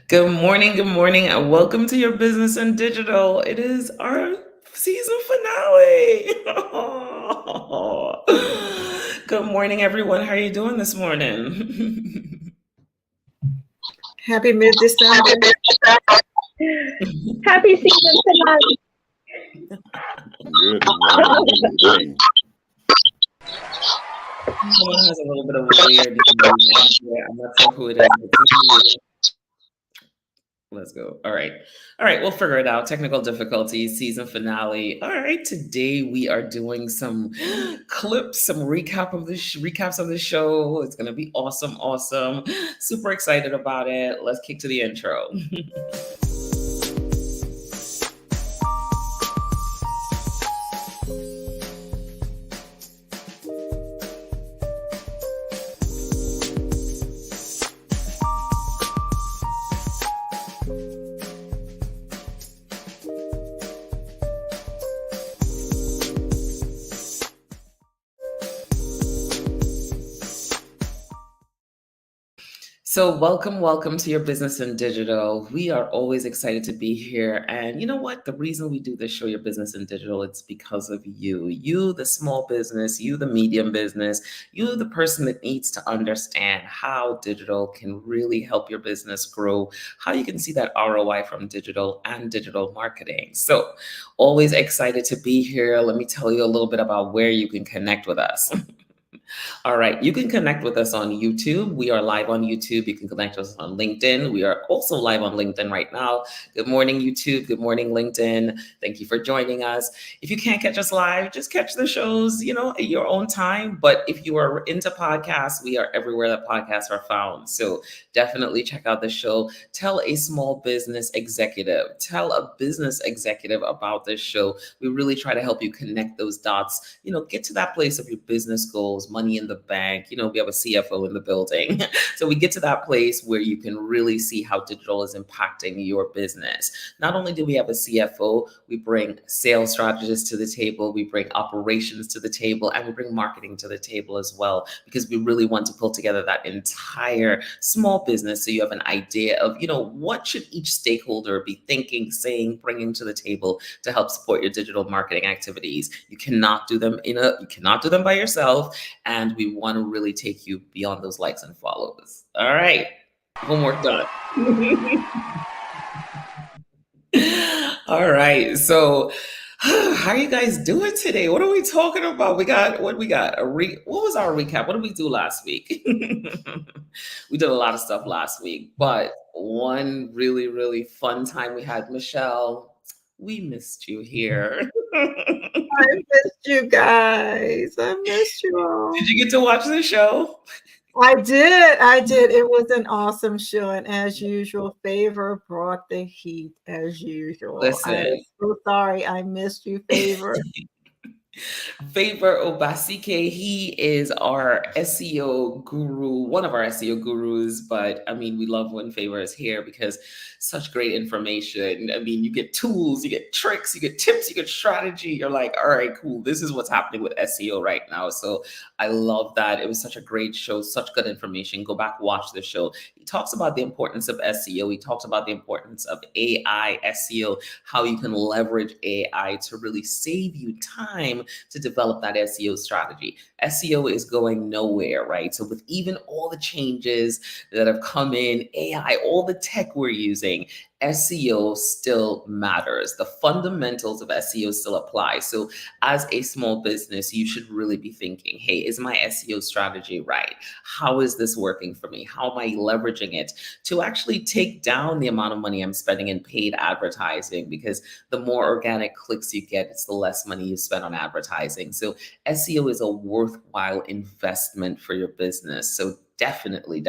Good morning, and welcome to your business and digital. It is our season finale. Good morning, everyone. How are you doing this morning? Happy mid-December. Happy season finale. Good morning. Good morning. Someone has a little bit of a weird noise. I'm not sure who it is. Let's go. All right. All right. We'll figure it out. Technical difficulties, season finale. All right. Today we are doing some clips, some recaps of the show. It's going to be awesome. Awesome. Super excited about it. Let's kick to the intro. So, welcome to your business in digital. We are always excited to be here. And you know what? The reason we do this show, Your Business in Digital, it's because of you. You, the small business, you, the medium business, you, the person that needs to understand how digital can really help your business grow, how you can see that ROI from digital and digital marketing. So, always excited to be here. Let me tell you a little bit about where you can connect with us. All right. You can connect with us on YouTube. We are live on YouTube. You can connect with us on LinkedIn. We are also live on LinkedIn right now. Good morning, YouTube. Good morning, LinkedIn. Thank you for joining us. If you can't catch us live, just catch the shows, at your own time. But if you are into podcasts, we are everywhere that podcasts are found. So definitely check out the show. Tell a small business executive, tell a business executive about this show. We really try to help you connect those dots, get to that place of your business goals, money in the bank. We have a CFO in the building. So we get to that place where you can really see how digital is impacting your business. Not only do we have a CFO, we bring sales strategists to the table, we bring operations to the table, and we bring marketing to the table as well, because we really want to pull together that entire small business so you have an idea of, what should each stakeholder be thinking, saying, bringing to the table to help support your digital marketing activities. You cannot do them by yourself. And we want to really take you beyond those likes and follows. All right. Homework done. All right. So how are you guys doing today? What are we talking about? What was our recap? What did we do last week? We did a lot of stuff last week, but one really, really fun time we had. Michele, we missed you here. I missed you guys. I missed you all. Did you get to watch the show? I did. It was an awesome show. And as usual, Favour brought the heat as usual. Listen. I'm so sorry I missed you, Favour. Favour Obasi-ike, he is our SEO guru, one of our SEO gurus, but I mean, we love when Favour is here because such great information. I mean, you get tools, you get tricks, you get tips, you get strategy. You're like, all right, cool. This is what's happening with SEO right now. So I love that. It was such a great show, such good information. Go back, watch the show. He talks about the importance of SEO. He talks about the importance of AI SEO, how you can leverage AI to really save you time to develop that SEO strategy. SEO is going nowhere, right? So with even all the changes that have come in, AI, all the tech we're using, SEO still matters. The fundamentals of SEO still apply. So as a small business, you should really be thinking, hey, is my SEO strategy right? How is this working for me? How am I leveraging it to actually take down the amount of money I'm spending in paid advertising? Because the more organic clicks you get, it's the less money you spend on advertising. So SEO is a worthwhile investment for your business. So definitely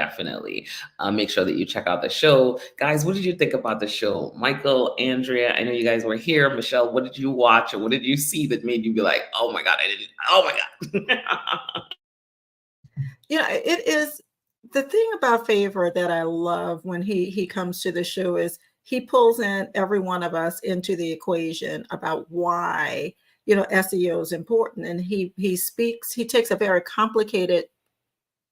make sure that you check out the show. Guys, what did you think about the show? Michael, Andrea, I know you guys were here. Michele, what did you watch or what did you see that made you be like, oh my God, It is the thing about Favour that I love when he comes to the show is he pulls in every one of us into the equation about why SEO is important, and he takes a very complicated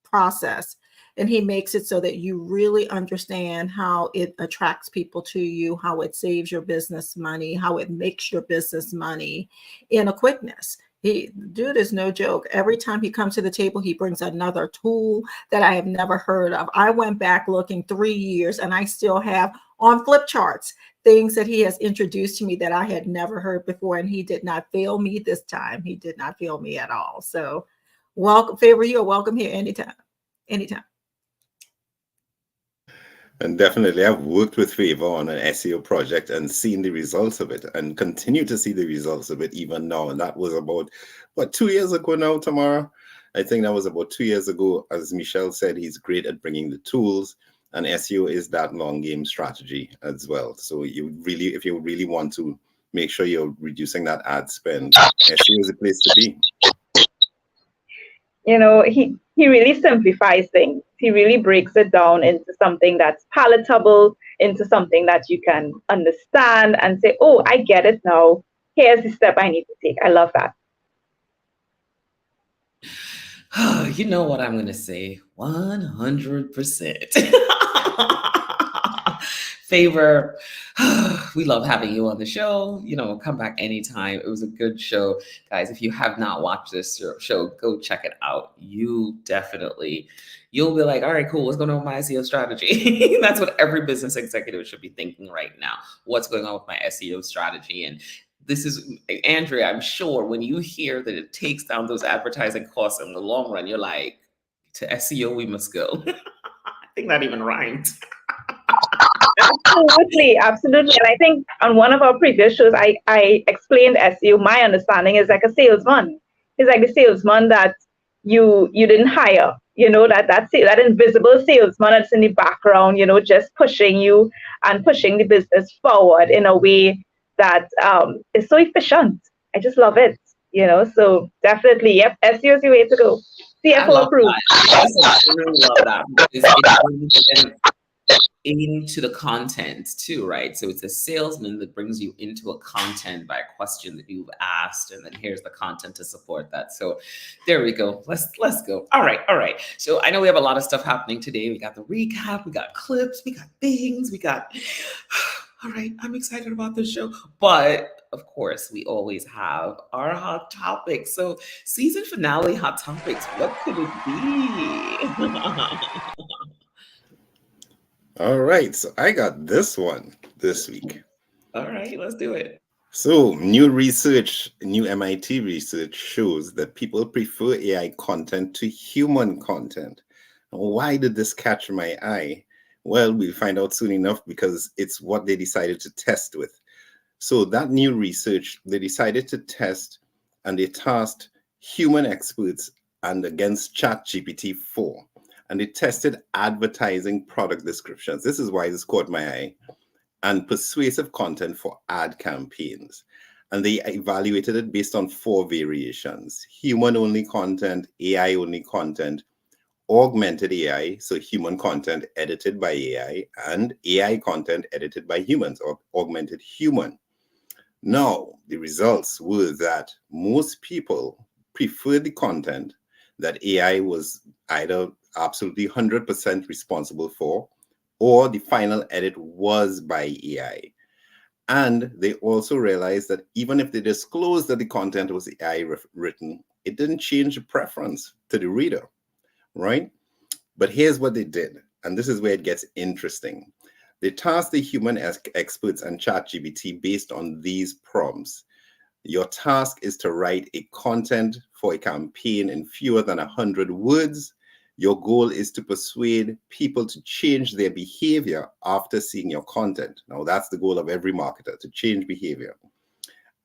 process and he makes it so that you really understand how it attracts people to you, how it saves your business money, how it makes your business money in a quickness. Dude is no joke. Every time he comes to the table, he brings another tool that I have never heard of. I went back looking 3 years and I still have on flip charts things that he has introduced to me that I had never heard before. And he did not fail me this time. He did not fail me at all. So welcome, Favour, you are welcome here anytime. Anytime. And definitely, I've worked with Favour on an SEO project and seen the results of it and continue to see the results of it even now. And that was about, 2 years ago now, Tamara? I think that was about 2 years ago. As Michele said, he's great at bringing the tools, and SEO is that long game strategy as well. So if you really want to make sure you're reducing that ad spend, SEO is a place to be. He really simplifies things. He really breaks it down into something that's palatable, into something that you can understand and say, oh, I get it now. Here's the step I need to take. I love that. You know what I'm going to say? 100%. Favour, we love having you on the show. Come back anytime. It was a good show. Guys, if you have not watched this show, go check it out. You'll be like, all right, cool. What's going on with my SEO strategy? That's what every business executive should be thinking right now. What's going on with my SEO strategy? And this is, Andrea, I'm sure when you hear that it takes down those advertising costs in the long run, you're like, to SEO, we must go. I think that even rhymed. Absolutely. And I think on one of our previous shows, I explained SEO. My understanding is like a salesman. It's like the salesman that you didn't hire. That invisible salesman that's in the background, just pushing you and pushing the business forward in a way that is so efficient. I just love it. So definitely, yep, SEO is the way to go. CFO approved. I love that because it brings them into the content too, right? So it's a salesman that brings you into a content by a question that you've asked, and then here's the content to support that. So there we go. Let's go. All right. So I know we have a lot of stuff happening today. We got the recap, we got clips, we got things, we got. All right, I'm excited about this show, but of course, we always have our hot topics. So season finale hot topics, what could it be? All right, so I got this one this week. All right, let's do it. So new MIT research shows that people prefer AI content to human content. Why did this catch my eye? Well, we'll find out soon enough because it's what they decided to test with. So that new research, they decided to test, and they tasked human experts and against ChatGPT-4. And they tested advertising product descriptions. This is why this caught my eye. And persuasive content for ad campaigns. And they evaluated it based on 4 variations: human-only content, AI-only content, augmented AI, so human content edited by AI, and AI content edited by humans, or augmented human. Now, the results were that most people preferred the content that AI was either absolutely 100% responsible for, or the final edit was by AI. And they also realized that even if they disclosed that the content was AI written, it didn't change the preference to the reader, right? But here's what they did, and this is where it gets interesting. They tasked the human experts and ChatGPT based on these prompts. Your task is to write a content for a campaign in fewer than 100 words. Your goal is to persuade people to change their behavior after seeing your content. Now, that's the goal of every marketer, to change behavior.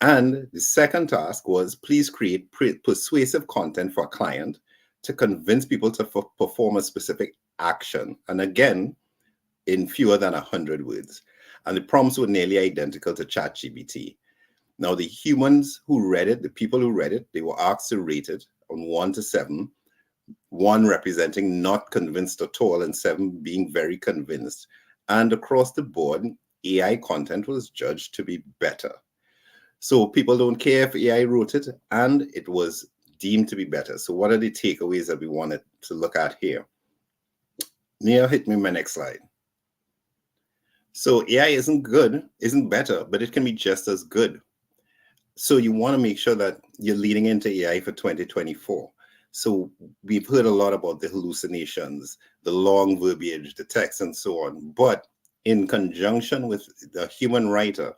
And the second task was, please create persuasive content for a client to convince people to perform a specific action. And again, in fewer than 100 words. And the prompts were nearly identical to ChatGPT. Now, the humans who read it, the people who read it, they were asked to rate it on 1 to 7, 1 representing not convinced at all, and 7 being very convinced. And across the board, AI content was judged to be better. So people don't care if AI wrote it, and it was deemed to be better. So what are the takeaways that we wanted to look at here? Nia, hit me my next slide. So AI isn't better, but it can be just as good. So you want to make sure that you're leading into AI for 2024. So we've heard a lot about the hallucinations, the long verbiage, the text, and so on. But in conjunction with the human writer,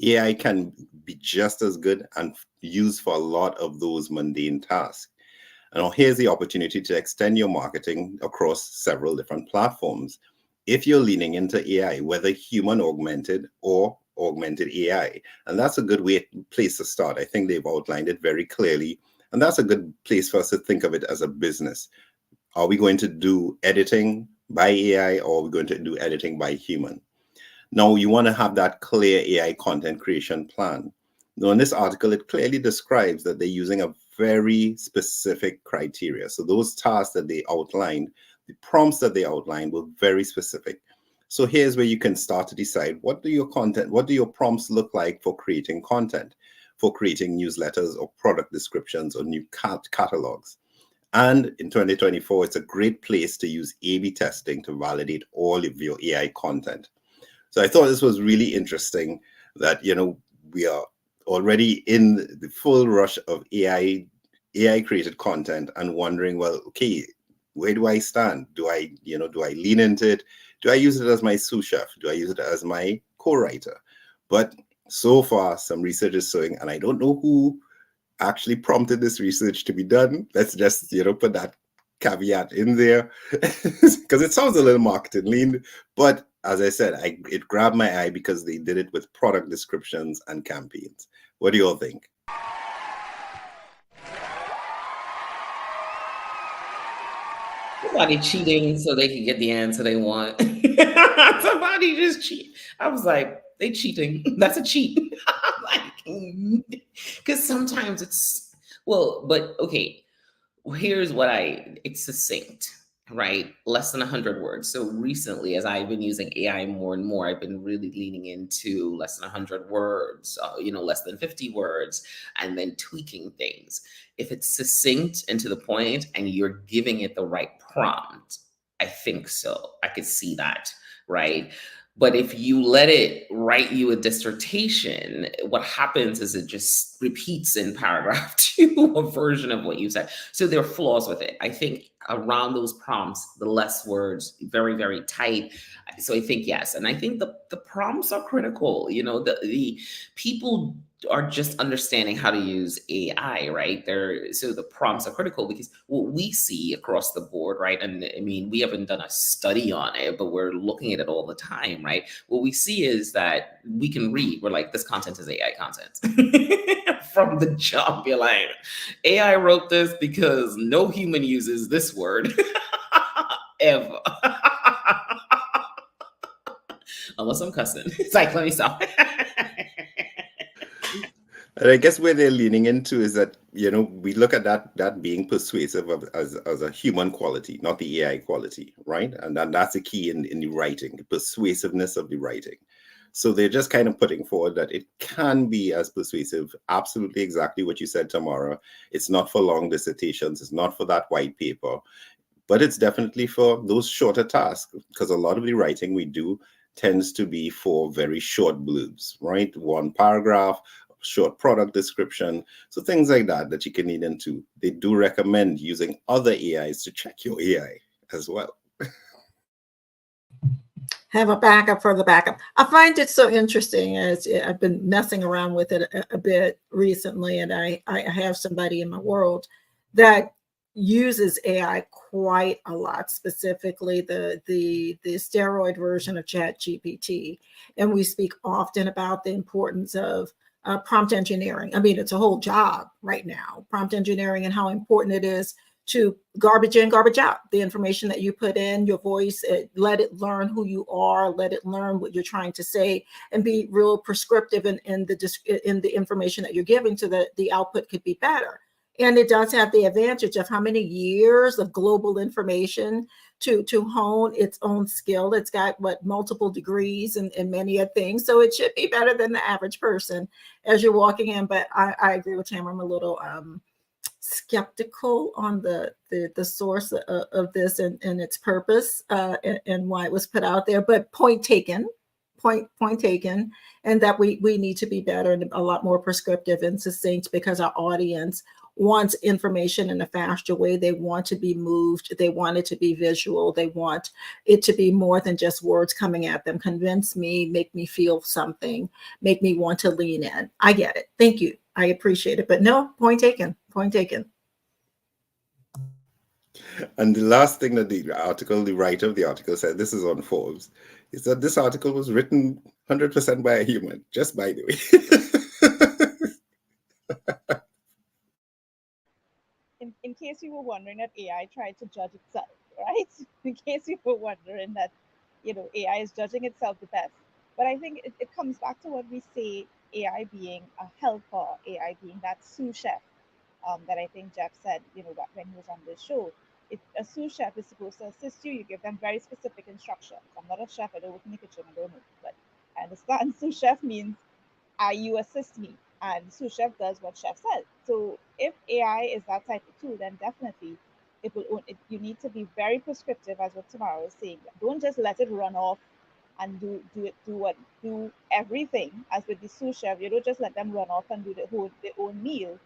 AI can be just as good and used for a lot of those mundane tasks. Now, here's the opportunity to extend your marketing across several different platforms. If you're leaning into AI, whether human augmented or augmented AI, and that's a good place to start. I think they've outlined it very clearly, and that's a good place for us to think of it as a business. Are we going to do editing by AI, or are we going to do editing by human? Now, you want to have that clear AI content creation plan. Now, in this article, it clearly describes that they're using a very specific criteria. So those tasks that they outlined, the prompts that they outlined were very specific. So here's where you can start to decide, what do your prompts look like for creating content, for creating newsletters or product descriptions or new catalogs. And in 2024, it's a great place to use A/B testing to validate all of your AI content. So I thought this was really interesting that, we are already in the full rush of AI created content and wondering, well, okay, where do I stand? Do I lean into it? Do I use it as my sous chef? Do I use it as my co-writer? But so far, some research is showing, and I don't know who actually prompted this research to be done. Let's just, put that caveat in there because it sounds a little marketing lean, but as I said, it grabbed my eye because they did it with product descriptions and campaigns. What do you all think? Somebody cheating so they can get the answer they want. Somebody just cheat. I was like, they cheating. That's a cheat. Because sometimes but okay. Here's what it's succinct, right? Less than 100 words. So recently, as I've been using AI more and more, I've been really leaning into less than 100 words, less than 50 words, and then tweaking things. If it's succinct and to the point and you're giving it the right prompt, I think so. I could see that, right? But if you let it write you a dissertation, what happens is it just repeats in paragraph 2 a version of what you said. So there are flaws with it. I think around those prompts, the less words, very, very tight. So I think yes. And I think the prompts are critical. The people are just understanding how to use AI, right? So the prompts are critical because what we see across the board, right? And I mean, we haven't done a study on it, but we're looking at it all the time, right? What we see is that we can read, we're like, this content is AI content. From the jump, you're like, AI wrote this because no human uses this word ever. Unless I'm cussing. It's like, let me stop. And I guess where they're leaning into is that, we look at that being persuasive as a human quality, not the AI quality, right? And that's the key in the writing, the persuasiveness of the writing. So they're just kind of putting forward that it can be as persuasive, absolutely exactly what you said, Tamara. It's not for long dissertations, it's not for that white paper, but it's definitely for those shorter tasks, because a lot of the writing we do tends to be for very short blurbs, right? One paragraph, short product description. So things like that you can lean into. They do recommend using other AIs to check your AI as well. Have a backup for the backup. I find it so interesting as I've been messing around with it a bit recently, and I have somebody in my world that uses AI quite a lot, specifically the steroid version of ChatGPT. And we speak often about the importance of prompt engineering. I mean, it's a whole job right now, prompt engineering, and how important it is to garbage in, garbage out. The information that you put in, your voice, let it learn who you are, let it learn what you're trying to say, and be real prescriptive in the information that you're giving, so that the output could be better. And it does have the advantage of how many years of global information to hone its own skill. It's got multiple degrees and many things. So it should be better than the average person as you're walking in. But I agree with Tamara. I'm a little skeptical on the source of this and its purpose and why it was put out there. But point taken, point taken, and that we need to be better and a lot more prescriptive and succinct, because our audience wants information in a faster way. They want to be moved. They want it to be visual. They want it to be more than just words coming at them. Convince me, make me feel something, make me want to lean in. I get it. Thank you. I appreciate it. But no, point taken, point taken. And the last thing that the writer of the article said, this is on Forbes, is that this article was written 100% by a human, just by the way. In case you were wondering that AI tried to judge itself, right? In case you were wondering that, AI is judging itself the best. But I think it comes back to what we say, AI being a helper, AI being that sous chef that I think Jeff said, when he was on this show. A sous chef is supposed to assist you. You give them very specific instructions. I'm not a chef. I don't work in the kitchen. I don't know. But I understand sous chef means you assist me. And sous chef does what chef says. So if AI is that type of tool, then definitely you need to be very prescriptive, as what Tamara is saying. Don't just let it run off and do everything. As with the sous chef, you don't just let them run off and do their own meal,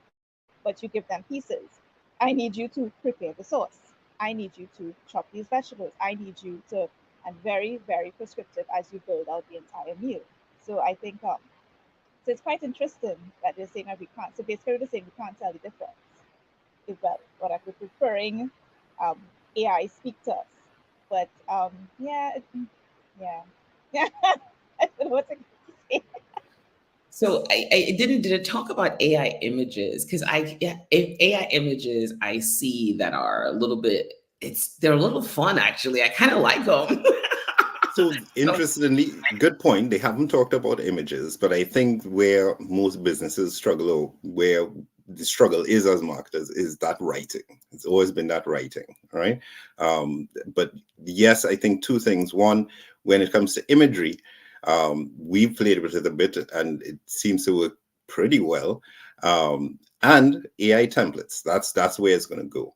but you give them pieces. I need you to prepare the sauce. I need you to chop these vegetables. I need you to, and very, very prescriptive as you build out the entire meal. So I think so it's quite interesting that they're saying that we can't. So basically, they're saying we can't tell the difference. Well, what I'm preferring AI speak to us, but yeah. I don't know what to say. So I did it talk about AI images? Because AI images I see that are a little bit, they're a little fun actually. I kind of like them. So interestingly, good point. They haven't talked about images, but I think where most businesses struggle, or where the struggle is as marketers, is that writing. It's always been that writing, right? But yes, I think two things. One, when it comes to imagery, we've played with it a bit, and it seems to work pretty well. And AI templates. That's where it's going to go.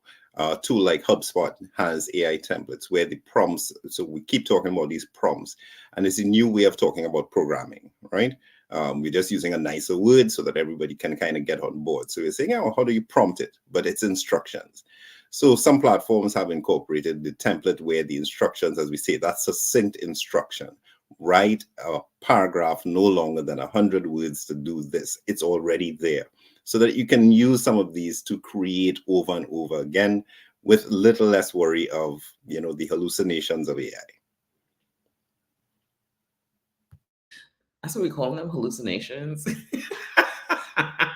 Tool like HubSpot has AI templates where the prompts, so we keep talking about these prompts, and it's a new way of talking about programming, right? We're just using a nicer word so that everybody can kind of get on board. So we're saying, how do you prompt it? But it's instructions. So some platforms have incorporated the template where the instructions, as we say, that's succinct instruction. Write a paragraph no longer than 100 words to do this. It's already there, so that you can use some of these to create over and over again with little less worry of, the hallucinations of AI. That's what we call them, hallucinations.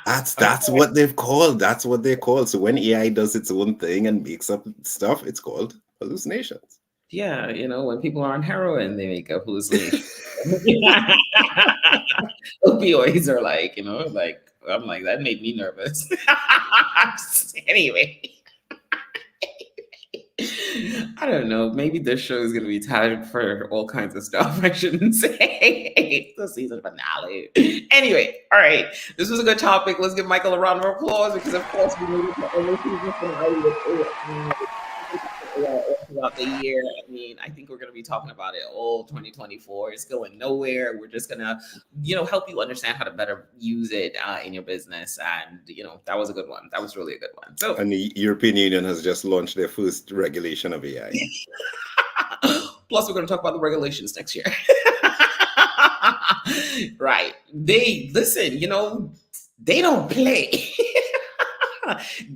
That's what they've called. That's what they're called. So when AI does its own thing and makes up stuff, it's called hallucinations. Yeah, when people are on heroin, they make up hallucinations. Opioids are like, I'm like, that made me nervous. Anyway. I don't know. Maybe this show is going to be tagged for all kinds of stuff. I shouldn't say. It's the season finale. Anyway, all right. This was a good topic. Let's give Michael a round of applause, because of course we made it to every season finale throughout the year. I mean, I think we're going to be talking about it all 2024. It's going nowhere. We're just going to, help you understand how to better use it in your business. And, that was a good one. That was really a good one. So, and the European Union has just launched their first regulation of AI. Plus, we're going to talk about the regulations next year. Right. Listen, they don't play.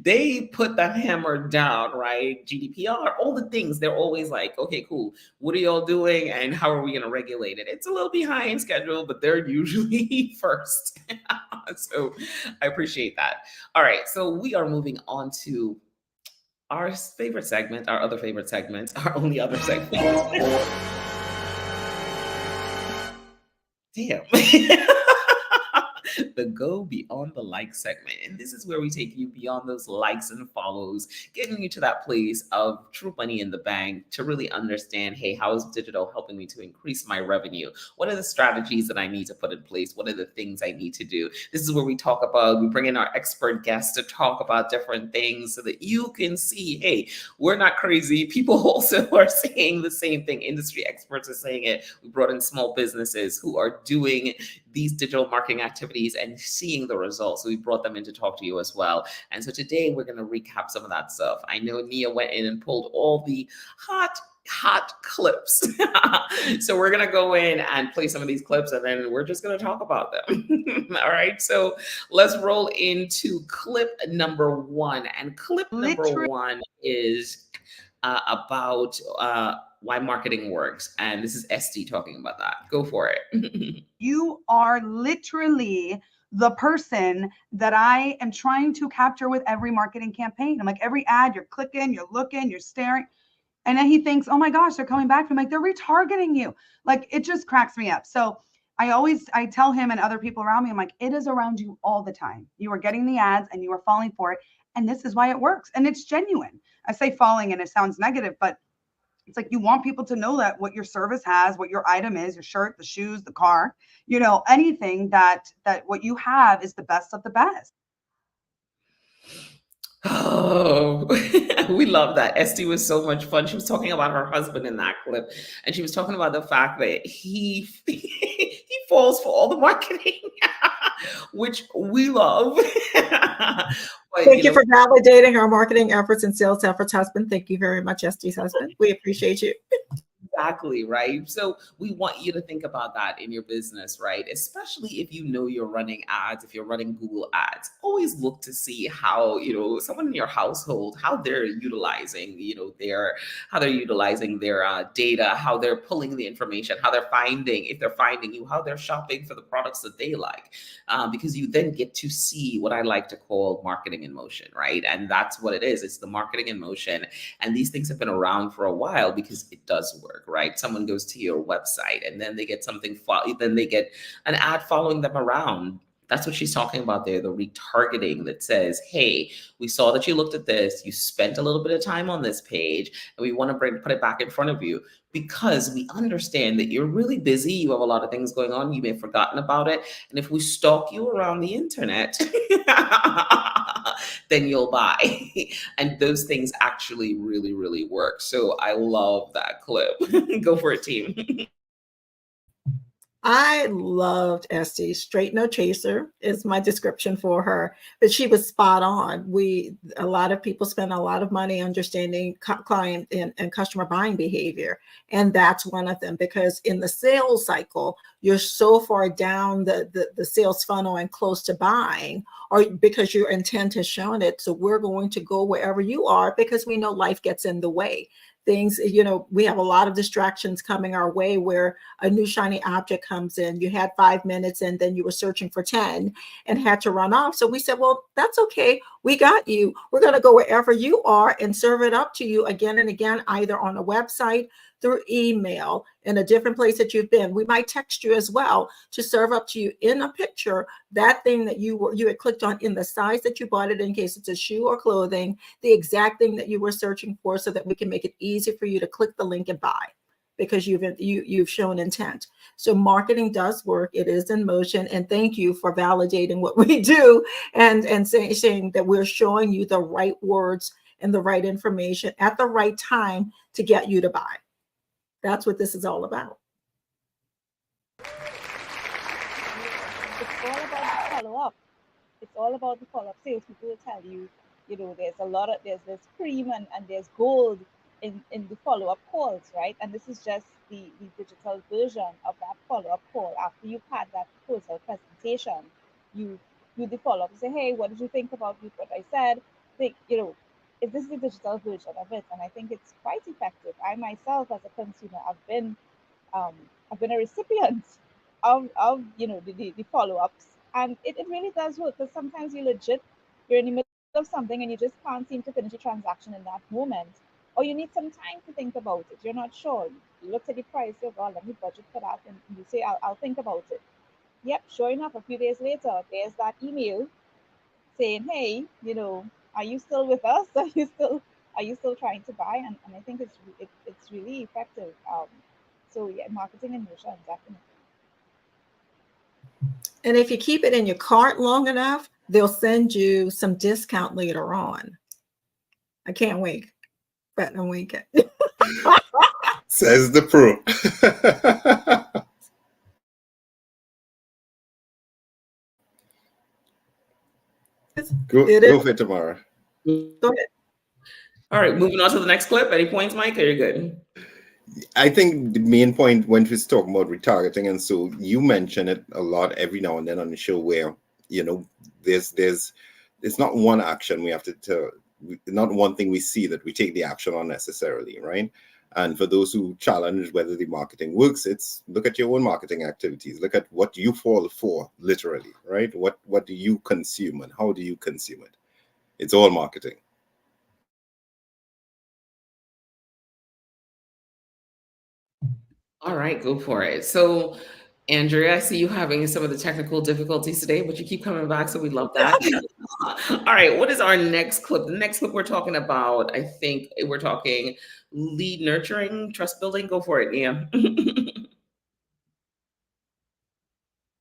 They put the hammer down, right? GDPR, all the things. They're always like, okay, cool. What are y'all doing? And how are we going to regulate it? It's a little behind schedule, but they're usually first. So I appreciate that. All right. So we are moving on to our favorite segment, our other favorite segment, our only other segment. Damn. the Go Beyond the Like segment. And this is where we take you beyond those likes and follows, getting you to that place of true money in the bank to really understand, hey, how is digital helping me to increase my revenue? What are the strategies that I need to put in place? What are the things I need to do? This is where we bring in our expert guests to talk about different things so that you can see, hey, we're not crazy. People also are saying the same thing. Industry experts are saying it. We brought in small businesses who are doing these digital marketing activities and seeing the results. So we brought them in to talk to you as well. And so today we're going to recap some of that stuff. I know Nia went in and pulled all the hot clips. So we're going to go in and play some of these clips and then we're just going to talk about them. All right. So let's roll into clip number one. And clip number one is about why marketing works. And this is Esty talking about that. Go for it. You are literally the person that I am trying to capture with every marketing campaign. I'm like, every ad, you're clicking, you're looking, you're staring. And then he thinks, oh my gosh, they're coming back. I'm like, they're retargeting you. Like, it just cracks me up. So I tell him and other people around me, I'm like, it is around you all the time. You are getting the ads and you are falling for it. And this is why it works. And it's genuine. I say falling and it sounds negative, but it's like you want people to know that what your service has, what your item is, your shirt, the shoes, the car, anything that what you have is the best of the best. Oh, we love that. Esty was so much fun. She was talking about her husband in that clip, and she was talking about the fact that he he falls for all the marketing, which we love. But, Thank you for validating our marketing efforts and sales efforts, husband. Thank you very much, Esty's husband. We appreciate you. Exactly, right? So we want you to think about that in your business, right? Especially if you know you're running ads, if you're running Google ads, always look to see how, someone in your household, how they're utilizing, how they're utilizing their data, how they're pulling the information, how they're finding, if they're finding you, how they're shopping for the products that they like. Because you then get to see what I like to call marketing in motion, right? And that's what it is. It's the marketing in motion. And these things have been around for a while because it does work. Right? Someone goes to your website and then they get then they get an ad following them around. That's what she's talking about there, the retargeting that says, hey, we saw that you looked at this, you spent a little bit of time on this page, and we want to put it back in front of you because we understand that you're really busy, you have a lot of things going on, you may have forgotten about it, and if we stalk you around the internet, then you'll buy. And those things actually really, really work. So I love that clip. Go for it, team. I loved Esty. Straight no chaser is my description for her, but she was spot on. A lot of people spend a lot of money understanding client and customer buying behavior. And that's one of them, because in the sales cycle, you're so far down the sales funnel and close to buying, or because your intent has shown it. So we're going to go wherever you are because we know life gets in the way. Things, we have a lot of distractions coming our way where a new shiny object comes in. You had 5 minutes and then you were searching for 10 and had to run off. So we said, well, that's okay. We got you. We're going to go wherever you are and serve it up to you again and again, either on a website, through email, in a different place that you've been. We might text you as well to serve up to you in a picture that thing that you had clicked on in the size that you bought it, in case it's a shoe or clothing, the exact thing that you were searching for, so that we can make it easy for you to click the link and buy, because you've shown intent. So marketing does work. It is in motion. And thank you for validating what we do and saying that we're showing you the right words and the right information at the right time to get you to buy. That's what this is all about. It's all about the follow-up. It's all about the follow-up. Sales people will tell you, there's cream and there's gold in the follow-up calls, right? And this is just the digital version of that follow-up call. After you've had that proposal presentation, you do the follow-up and say, hey, what did you think about what I said? This is the digital version of it, and I think it's quite effective. I myself, as a consumer, I've been a recipient of the follow-ups, and it really does work, because sometimes you're in the middle of something and you just can't seem to finish a transaction in that moment, or you need some time to think about it. You're not sure. You look at the price, oh God, let me budget for that, and you say, I'll think about it. yep, sure enough, a few days later, there's that email saying, hey, are you still with us? Are you still trying to buy? And I think it's really effective. So yeah, marketing in motion, definitely. And if you keep it in your cart long enough, they'll send you some discount later on. I can't wait. But no weekend. Says the pro. Go for it, Tamara. Go ahead. All right, moving on to the next clip. Any points, Mike? Are you good? I think the main point when we're talking about retargeting, and so you mention it a lot every now and then on the show, where there's not one action we have to not one thing we see that we take the action on necessarily, right? And for those who challenge whether the marketing works, it's look at your own marketing activities, look at what you fall for, literally, right? What do you consume and how do you consume it? It's all marketing. All right, go for it. So, Andrea, I see you having some of the technical difficulties today, but you keep coming back, so we love that. All right, what is our next clip? The next clip we're talking about, I think we're talking lead nurturing, trust building. Go for it, Ian.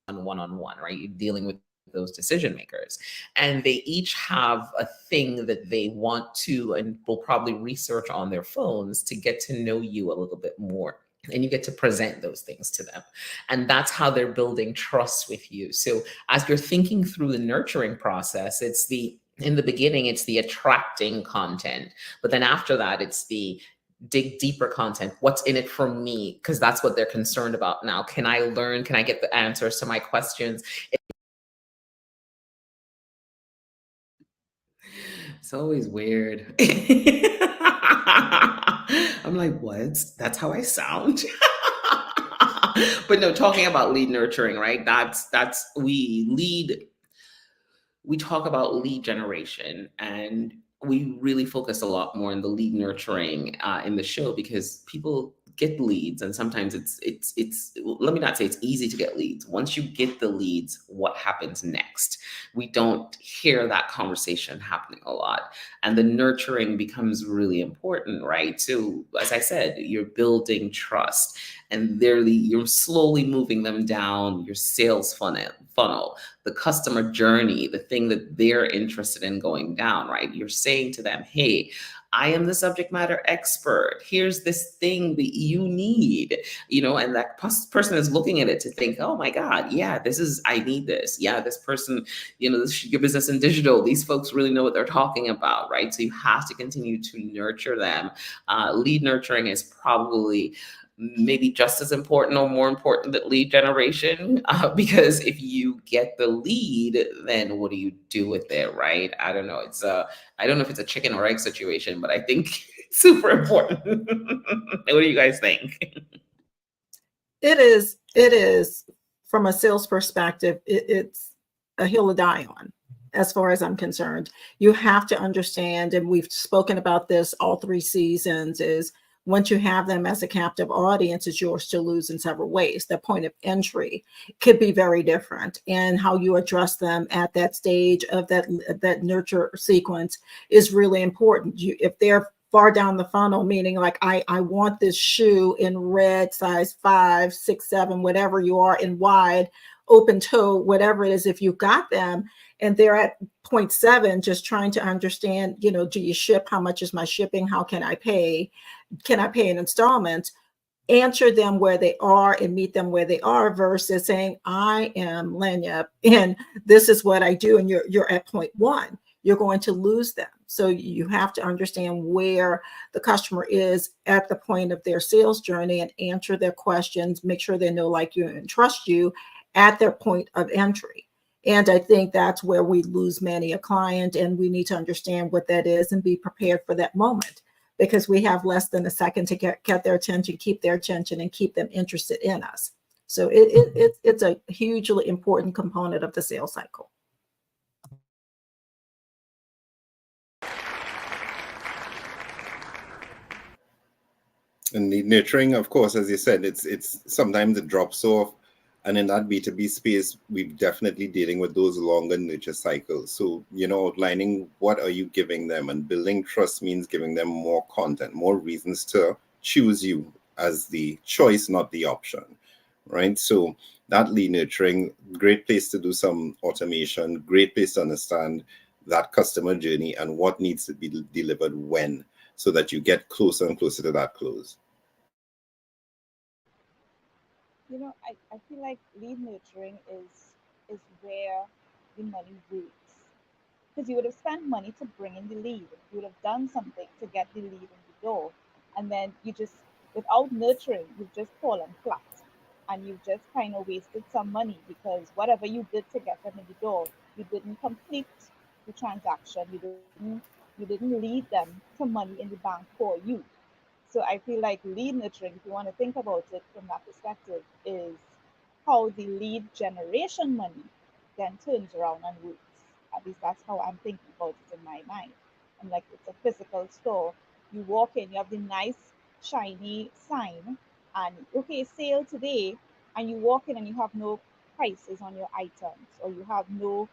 One-on-one, right? You're dealing with those decision makers, and they each have a thing that they want to and will probably research on their phones to get to know you a little bit more. And you get to present those things to them. And that's how they're building trust with you. So as you're thinking through the nurturing process, in the beginning, it's the attracting content. But then after that, it's the dig deeper content. What's in it for me? Because that's what they're concerned about now. Can I learn? Can I get the answers to my questions? It's always weird. I'm like, what? That's how I sound? But no, talking about lead nurturing, right? We talk about lead generation, and we really focus a lot more on the lead nurturing in the show, because people get leads, and sometimes it's let me not say it's easy to get leads. Once you get the leads, what happens next? We don't hear that conversation happening a lot, and the nurturing becomes really important, right? So as I said, you're building trust, and you're slowly moving them down your sales funnel, the customer journey, the thing that they're interested in going down, right? You're saying to them, hey, I am the subject matter expert. Here's this thing that you need, and that person is looking at it to think, oh my God, yeah, I need this. Yeah, this person, this should your business in digital. These folks really know what they're talking about, right? So you have to continue to nurture them. Lead nurturing is probably maybe just as important or more important than lead generation, because if you get the lead, then what do you do with it, right? I don't know. I don't know if it's a chicken or egg situation, but I think it's super important. What do you guys think? It is from a sales perspective, it's a hill to die on. As far as I'm concerned, you have to understand, and we've spoken about this all 3 seasons, is once you have them as a captive audience, it's yours to lose in several ways. The point of entry could be very different, and how you address them at that stage of that nurture sequence is really important. If they're far down the funnel, meaning like I want this shoe in red, size 5, 6, 7, whatever you are, in wide, open toe, whatever it is, if you've got them and they're at 0.7, just trying to understand, do you ship? How much is my shipping? How can I pay? Can I pay in installments? Answer them where they are and meet them where they are, versus saying, I am Lenya and this is what I do, and you're at 0.1. You're going to lose them. So you have to understand where the customer is at the point of their sales journey and answer their questions, make sure they know, like you, and trust you at their point of entry. And I think that's where we lose many a client, and we need to understand what that is and be prepared for that moment, because we have less than a second to get their attention, keep their attention, and keep them interested in us. So it's a hugely important component of the sales cycle. And the nurturing, of course, as you said, it's sometimes it drops off And in that B2B space, we're definitely dealing with those longer nurture cycles. So, outlining what are you giving them, and building trust means giving them more content, more reasons to choose you as the choice, not the option, right? So that lead nurturing, great place to do some automation, great place to understand that customer journey and what needs to be delivered when, so that you get closer and closer to that close. I feel like lead nurturing is where the money roots. Because you would have spent money to bring in the lead. You would have done something to get the lead in the door. And then you just, without nurturing, you've just fallen flat. And you've just kind of wasted some money because whatever you did to get them in the door, you didn't complete the transaction. You didn't lead them to money in the bank for you. So I feel like lead nurturing, if you want to think about it from that perspective, is how the lead generation money then turns around and roots. At least that's how I'm thinking about it in my mind. And like it's a physical store. You walk in, you have the nice shiny sign, and okay, sale today, and you walk in and you have no prices on your items, or you have no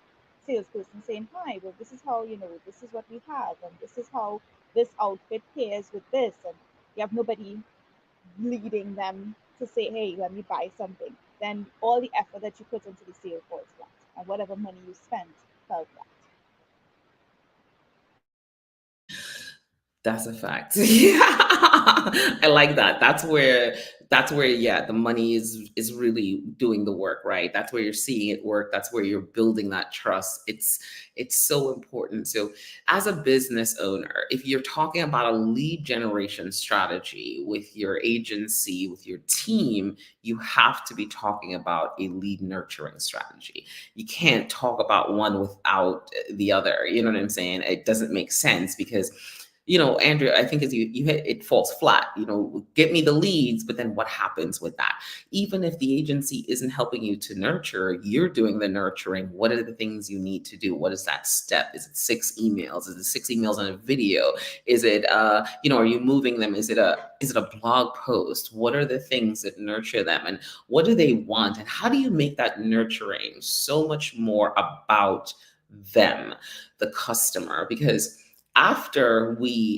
salesperson saying, hi, well, this is how, this is what we have, and this is how this outfit pairs with this, and you have nobody leading them to say, hey, let me buy something, then all the effort that you put into the sale falls flat, and whatever money you spent fell flat. That's a fact. Yeah. I like that. That's where yeah, the money is really doing the work, right? That's where you're seeing it work. That's where you're building that trust. It's so important. So as a business owner, if you're talking about a lead generation strategy with your agency, with your team, you have to be talking about a lead nurturing strategy. You can't talk about one without the other. You know what I'm saying? It doesn't make sense because Andrea, I think as you hit, it falls flat. Get me the leads, but then what happens with that? Even if the agency isn't helping you to nurture, you're doing the nurturing. What are the things you need to do? What is that step? Is it 6 emails? Is it 6 emails on a video? Is it, are you moving them? Is it a blog post? What are the things that nurture them? And what do they want? And how do you make that nurturing so much more about them, the customer? Because after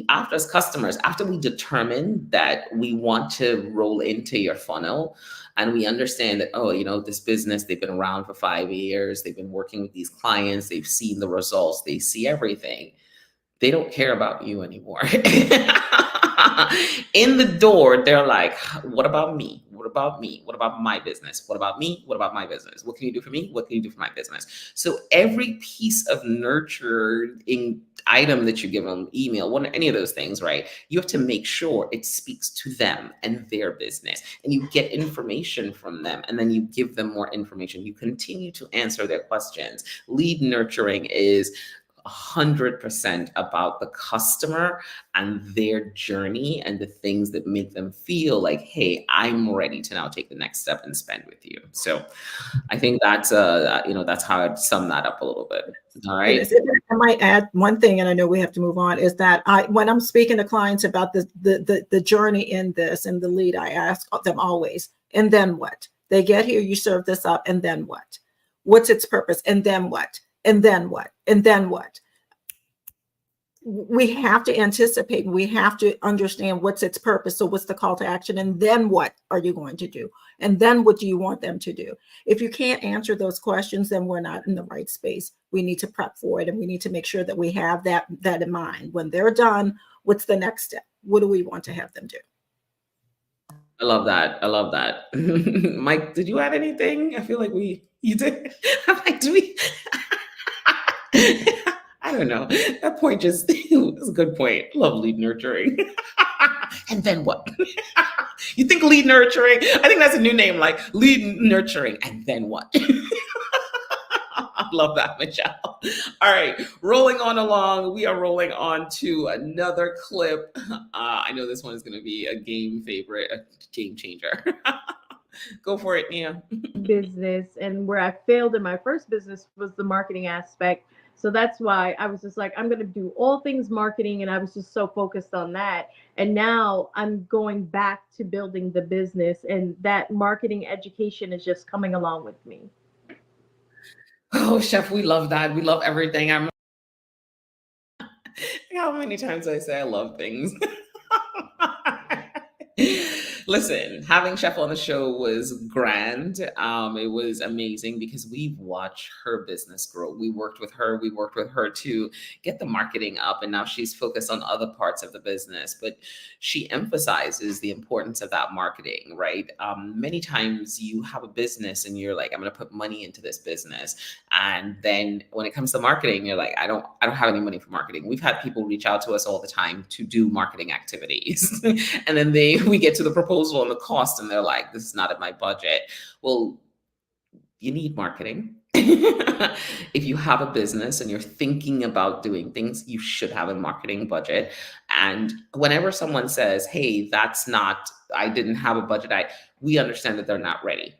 as customers, after we determine that we want to roll into your funnel and we understand that, this business, they've been around for 5 years, they've been working with these clients, they've seen the results, they see everything, they don't care about you anymore. In the door, they're like, what about me? What about me? What about my business? What about me? What about my business? What can you do for me? What can you do for my business? So every piece of nurturing item that you give them, email, any of those things, right? You have to make sure it speaks to them and their business, and you get information from them, and then you give them more information. You continue to answer their questions. Lead nurturing is 100% about the customer and their journey and the things that make them feel like, hey, I'm ready to now take the next step and spend with you. So I think that's how I'd sum that up a little bit. All right. I might add one thing, and I know we have to move on, is that when I'm speaking to clients about the journey in this and the lead, I ask them always, and then what? They get here, you serve this up, and then what? What's its purpose? And then what? And then what? And then what? We have to anticipate, we have to understand what's its purpose. So what's the call to action? And then what are you going to do? And then what do you want them to do? If you can't answer those questions, then we're not in the right space. We need to prep for it, and we need to make sure that we have that in mind. When they're done, what's the next step? What do we want to have them do? I love that. Mike, did you add anything? I feel like you did. I'm like, do we? I don't know. That point just was a good point. Love lead nurturing. And then what? You think lead nurturing? I think that's a new name, like lead nurturing. And then what? I love that, Michele. All right, rolling on along. We are rolling on to another clip. I know this one is going to be a game favorite, a game changer. Go for it, Nia. Business, and where I failed in my first business was the marketing aspect, So that's why I was just like, I'm going to do all things marketing. And I was just so focused on that. And now I'm going back to building the business, and that marketing education is just coming along with me. Oh, Chef, we love that. We love everything. I'm how many times I say I love things. Listen, having Chef on the show was grand. It was amazing because we've watched her business grow. We worked with her. We worked with her to get the marketing up, and now she's focused on other parts of the business. But she emphasizes the importance of that marketing, right? Many times you have a business and you're like, I'm going to put money into this business, and then when it comes to marketing, you're like, I don't have any money for marketing. We've had people reach out to us all the time to do marketing activities, and then we get to the proposal and the cost, and they're like, this is not in my budget. Well, you need marketing. If you have a business and you're thinking about doing things, you should have a marketing budget. And whenever someone says, hey, I didn't have a budget, we understand that they're not ready.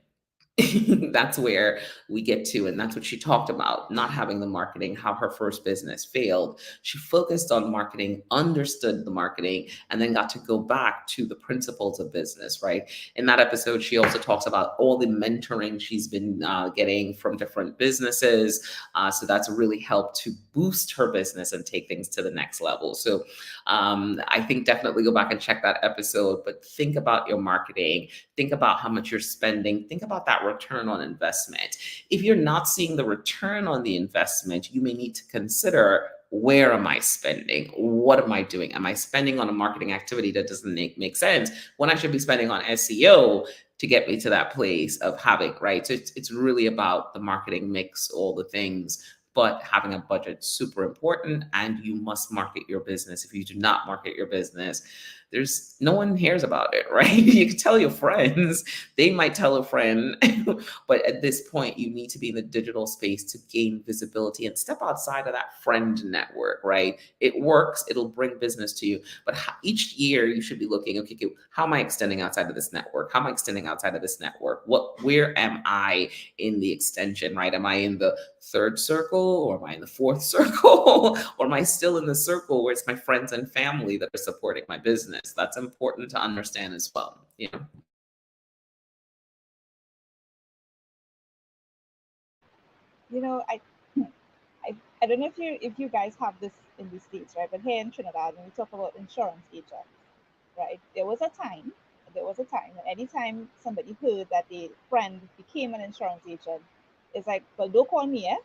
That's where we get to, and that's what she talked about, not having the marketing, how her first business failed. She focused on marketing, understood the marketing, and then got to go back to the principles of business, right? In that episode, she also talks about all the mentoring she's been getting from different businesses. So that's really helped to boost her business and take things to the next level. So I think definitely go back and check that episode, but think about your marketing. Think about how much you're spending. Think about that return on investment. If you're not seeing the return on the investment, you may need to consider, where am I spending? What am I doing? Am I spending on a marketing activity that doesn't make sense when I should be spending on SEO to get me to that place of having, right? So it's really about the marketing mix, all the things, but having a budget, super important. And you must market your business. If you do not market your business, there's no one cares about it, right? You can tell your friends, they might tell a friend, but at this point, you need to be in the digital space to gain visibility and step outside of that friend network, right? It works, it'll bring business to you, but each year you should be looking, okay, how am I extending outside of this network? How am I extending outside of this network? Where am I in the extension, right? Am I in the third circle, or am I in the fourth circle, or am I still in the circle where it's my friends and family that are supporting my business? That's important to understand as well. You know, I don't know if you guys have this in the States, right? But here in Trinidad, when we talk about insurance agents, right? There was a time that anytime somebody heard that a friend became an insurance agent, it's like, well, don't call me,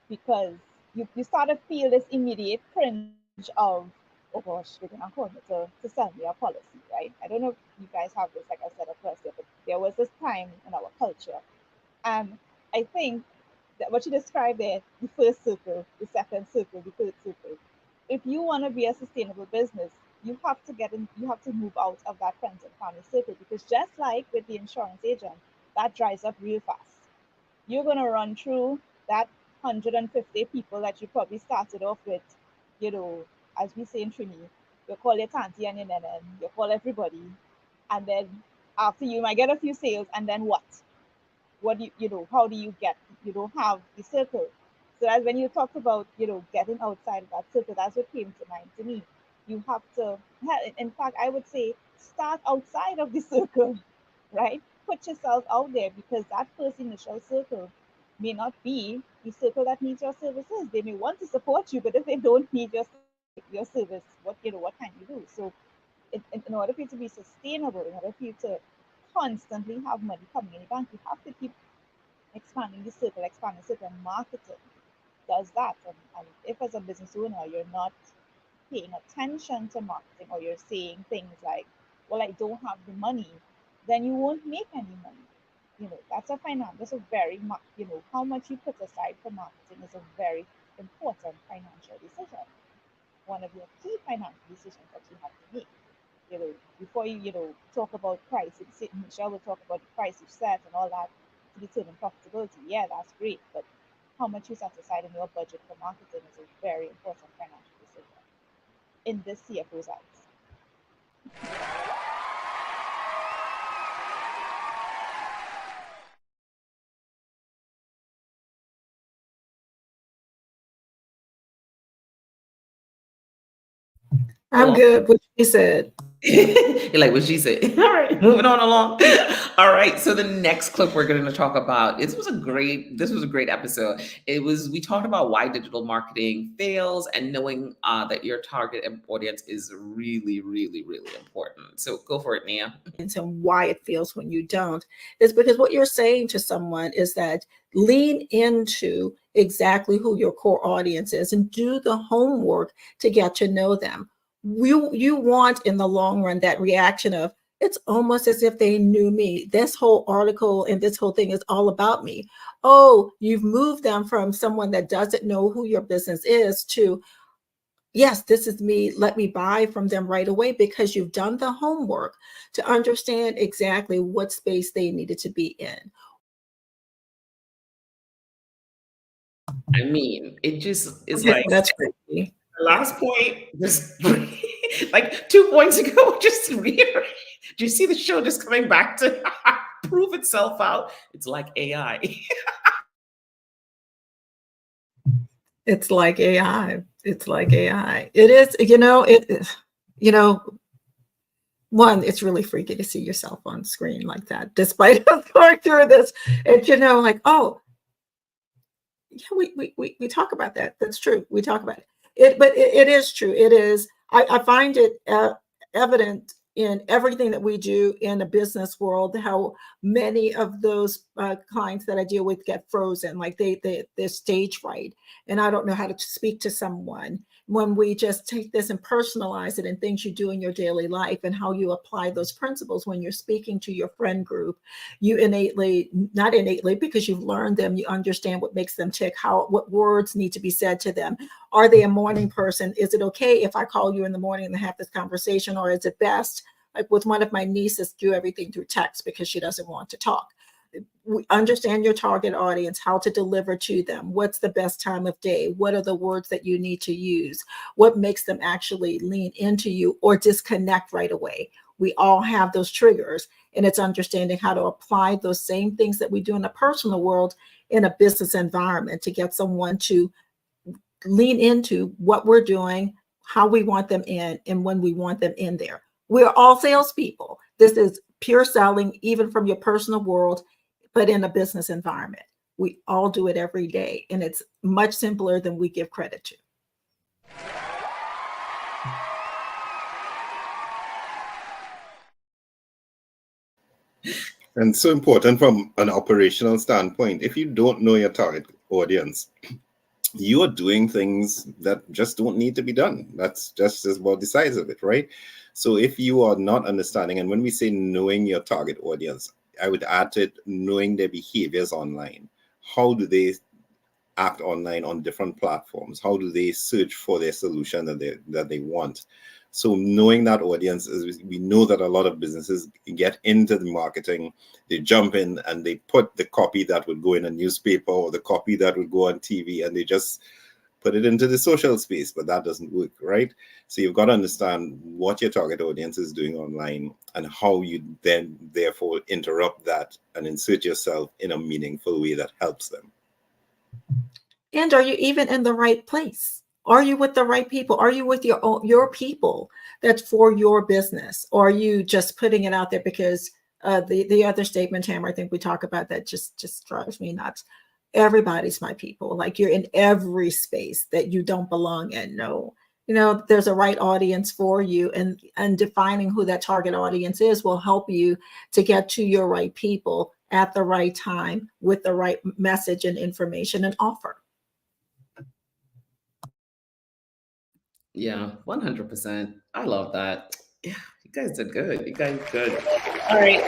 because you start to feel this immediate cringe of, oh gosh, they're gonna call me to sell me a policy, right? I don't know if you guys have this, like I said at first, but there was this time in our culture. And I think that what you described there, the first circle, the second circle, the third circle, if you want to be a sustainable business, you have to move out of that friends and family circle, because just like with the insurance agent, that dries up real fast. You're going to run through that 150 people that you probably started off with, you know, as we say in Trini, you call your auntie and your nene, you call everybody, and then after you might get a few sales, and then what? What do how do you get, you don't have the circle. So as when you talked about, getting outside of that circle, that's what came to mind to me. You have to, in fact, I would say, start outside of the circle, right? Put yourself out there, because that first initial circle may not be the circle that needs your services. They may want to support you, but if they don't need your service, what can you do? So in order for you to be sustainable, in order for you to constantly have money coming in the bank, you have to keep expanding the circle, and marketing does that. And if as a business owner you're not paying attention to marketing, or you're saying things like, well, I don't have the money, then you won't make any money. That's a very how much you put aside for marketing is a very important financial decision, one of your key financial decisions that you have to make. Before you talk about price, Michelle will talk about the price you set and all that to determine profitability. Yeah, that's great, but how much you set aside in your budget for marketing is a very important financial decision in this CFO's eyes. I'm good. What you said. You're like what she said. All right, moving on along. All right, so the next clip we're going to talk about. This was a great episode. We talked about why digital marketing fails and knowing that your target audience is really, really, really important. So go for it, Nia. And why it feels when you don't is because what you're saying to someone is that lean into exactly who your core audience is and do the homework to get to know them. You want in the long run that reaction of it's almost as if they knew me. This whole article and this whole thing is all about me. Oh, you've moved them from someone that doesn't know who your business is to yes, this is me. Let me buy from them right away because you've done the homework to understand exactly what space they needed to be in. I mean, it just is Okay, like that's crazy. the last point, just like 2 points ago, just reiterate. Do you see the show just coming back to prove itself out? It's like AI. It's like AI. It's like AI. It is, one, it's really freaky to see yourself on screen like that, despite us going through this. And like, oh, yeah, we talk about that. That's true. We talk about it. But it is true. It is. I find it evident in everything that we do in the business world, how many of those clients that I deal with get frozen, like they're stage fright, and I don't know how to speak to someone when we just take this and personalize it in things you do in your daily life and how you apply those principles when you're speaking to your friend group. You not innately, because you've learned them, you understand what makes them tick, what words need to be said to them. Are they a morning person? Is it okay if I call you in the morning and have this conversation, or is it best, like with one of my nieces, do everything through text because she doesn't want to talk? We understand your target audience, how to deliver to them, what's the best time of day, what are the words that you need to use, what makes them actually lean into you or disconnect right away. We all have those triggers, and it's understanding how to apply those same things that we do in the personal world in a business environment to get someone to lean into what we're doing, how we want them in, and when we want them in there. We're all salespeople. This is pure selling, even from your personal world, but in a business environment. We all do it every day, and it's much simpler than we give credit to. And so important from an operational standpoint. If you don't know your target audience, you are doing things that just don't need to be done. That's just about the size of it, right? So if you are not understanding, and when we say knowing your target audience, I would add to it knowing their behaviors online. How do they act online on different platforms? How do they search for their solution that they want? So knowing that audience, we know that a lot of businesses get into the marketing, they jump in and they put the copy that would go in a newspaper or the copy that would go on TV, and they just put it into the social space, but that doesn't work, right? So you've got to understand what your target audience is doing online and how you then therefore interrupt that and insert yourself in a meaningful way that helps them. And are you even in the right place? Are you with the right people? Are you with your people that's for your business? Or are you just putting it out there because the other statement, Tamara, I think we talk about that just drives me nuts. Everybody's my people. Like you're in every space that you don't belong in. No, there's a right audience for you, and defining who that target audience is will help you to get to your right people at the right time with the right message and information and offer. Yeah, 100%. I love that. Yeah, you guys did good. You guys good. All right.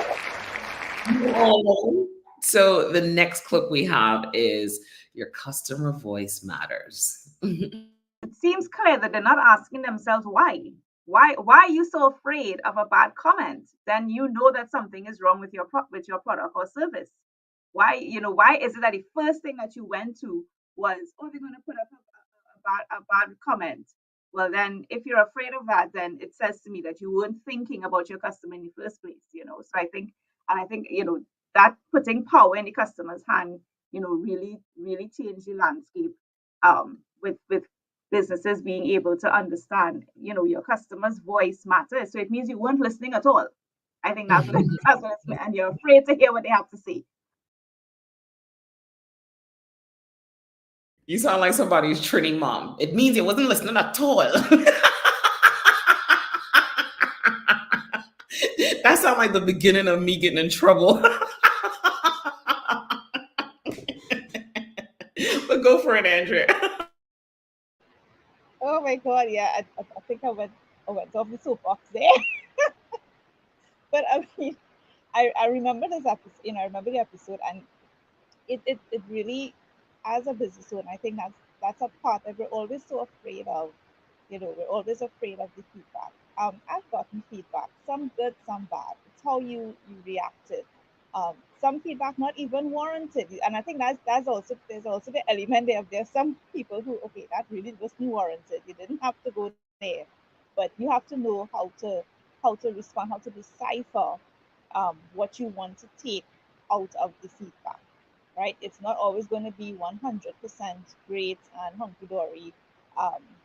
So the next clip we have is your customer voice matters. It seems clear that they're not asking themselves why. Why are you so afraid of a bad comment? Then you know that something is wrong with your product or service. Why is it that the first thing that you went to was, oh, they're going to put up a bad comment? Well, then if you're afraid of that, then it says to me that you weren't thinking about your customer in the first place. So I think that putting power in the customer's hand, really really changed the landscape with businesses being able to understand, your customer's voice matters. So it means you weren't listening at all. I think that's what that's what it's meant. And you're afraid to hear what they have to say. You sound like somebody's training mom. It means it wasn't listening at all. That sounds like the beginning of me getting in trouble. But go for it, Andrea. Oh my God, yeah, I think I went off the soapbox there. But I mean, I remember this episode, I remember the episode, and it really, as a business owner, I think that's a part that we're always so afraid of. We're always afraid of the feedback. I've gotten feedback, some good, some bad. It's how you reacted. Some feedback not even warranted, and I think that's also there's also the element there. There's some people who, okay, that really wasn't warranted. You didn't have to go there, but you have to know how to respond, how to decipher what you want to take out of the feedback, right? It's not always going to be 100% great and hunky dory,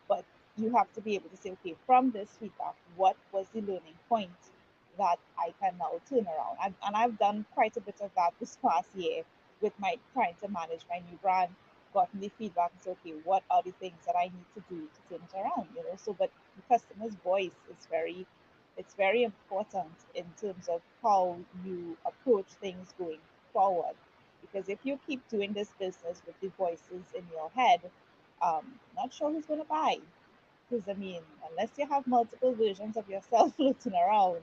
but you have to be able to say, okay, from this feedback, what was the learning point that I can now turn around? And I've done quite a bit of that this past year with my trying to manage my new brand, gotten the feedback and say, okay, what are the things that I need to do to turn it around? So, but the customer's voice is very important in terms of how you approach things going forward. Because if you keep doing this business with the voices in your head, not sure who's going to buy. Because I mean, unless you have multiple versions of yourself floating around,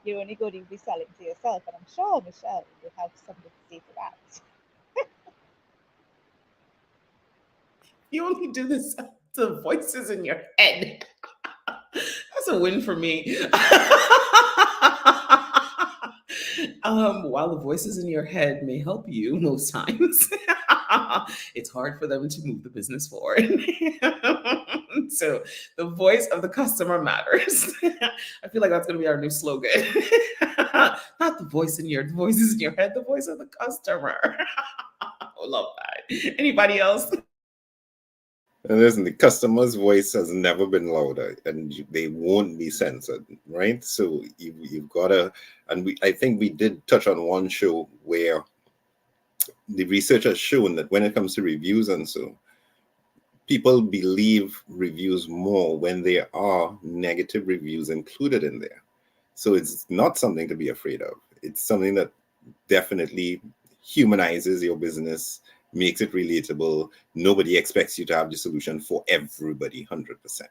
you're only going to be selling to yourself. And I'm sure Michele will have something to say to that. You only do this to voices in your head. That's a win for me. While the voices in your head may help you most times, it's hard for them to move the business forward. So the voice of the customer matters. I feel like that's going to be our new slogan. Not the voices in your head, the voice of the customer. I love that. Anybody else? And listen, the customer's voice has never been louder, and they won't be censored, right? So you've got to, and I think we did touch on one show where the research has shown that when it comes to reviews and so, people believe reviews more when there are negative reviews included in there. So it's not something to be afraid of. It's something that definitely humanizes your business, makes it relatable. Nobody expects you to have the solution for everybody 100%.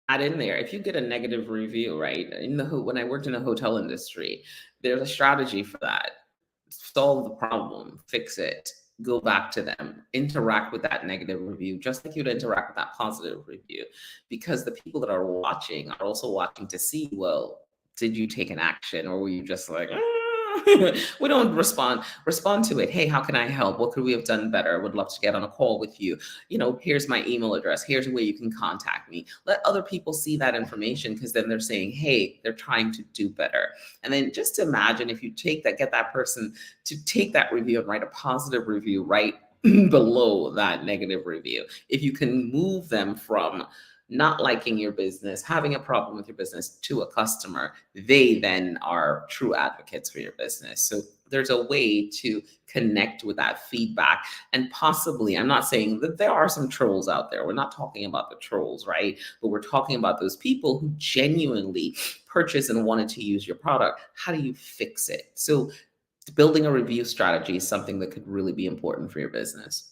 Add in there, if you get a negative review, right? When I worked in the hotel industry, there's a strategy for that. Solve the problem, fix it, go back to them, interact with that negative review, just like you'd interact with that positive review, because the people that are watching are also watching to see, well, did you take an action, or were you just like, we don't respond to it. Hey, how can I help? What could we have done better? Would love to get on a call with you. Here's my email address. Here's a way you can contact me. Let other people see that information, because then they're saying, hey, they're trying to do better. And then just imagine if you get that person to take that review and write a positive review right below that negative review. If you can move them from not liking your business, having a problem with your business, to a customer, they then are true advocates for your business. So there's a way to connect with that feedback. And possibly, I'm not saying that there are some trolls out there. We're not talking about the trolls, right? But we're talking about those people who genuinely purchased and wanted to use your product. How do you fix it? So building a review strategy is something that could really be important for your business.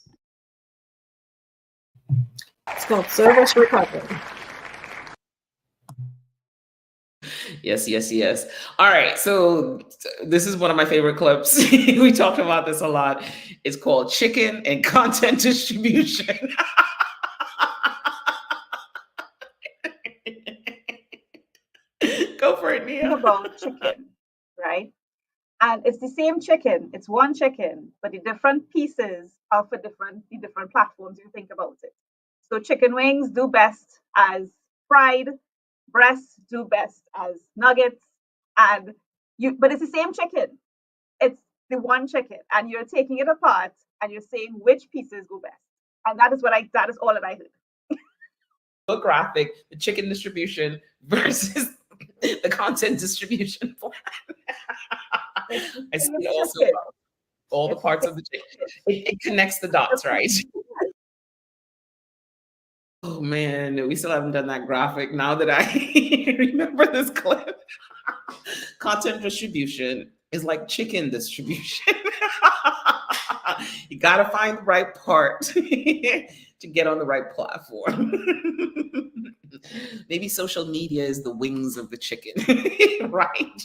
It's called service recovery. Yes. All right. So this is one of my favorite clips. We talked about this a lot. It's called Chicken and Content Distribution. Go for it, Nia. About chicken, right? And it's the same chicken. It's one chicken, but the different pieces are for the different platforms you think about it. So chicken wings do best as fried, breasts do best as nuggets, but it's the same chicken. It's the one chicken, and you're taking it apart and you're saying which pieces go best. And that is all that I heard. A graphic, the chicken distribution versus the content distribution plan. I see it also all the parts of the chicken. It connects the dots, right? Oh man, we still haven't done that graphic now that I remember this clip. Content distribution is like chicken distribution. You got to find the right part to get on the right platform. Maybe social media is the wings of the chicken, right?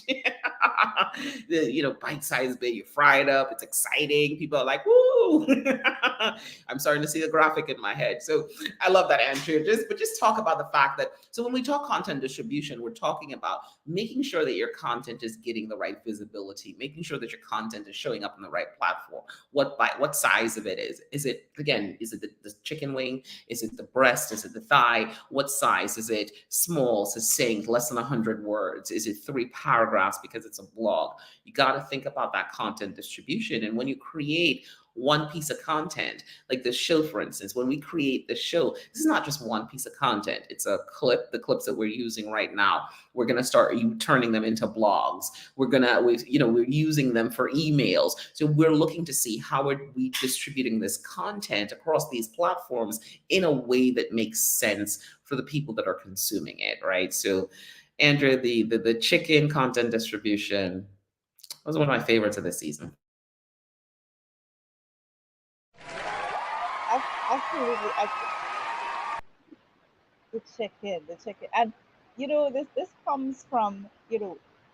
Bite-sized bit, you fry it up, it's exciting. People are like, woo! I'm starting to see the graphic in my head. So I love that, Andrea. Just talk about the fact that, so when we talk content distribution, we're talking about making sure that your content is getting the right visibility, making sure that your content is showing up on the right platform. What size of it is? Is it the chicken wing? Is it the breast? Is it the thigh? What size? Is it small, succinct, less than 100 words? Is it 3 paragraphs because it's a blog? You got to think about that content distribution. And when you create one piece of content, like the show, for instance, when we create the show, this is not just one piece of content. It's a clip, the clips that we're using right now. We're going to start turning them into blogs. We're using them for emails. So we're looking to see how are we distributing this content across these platforms in a way that makes sense for the people that are consuming it, right? So Andrea, the chicken content distribution was one of my favorites of this season. Absolutely. The chicken. And, this comes from,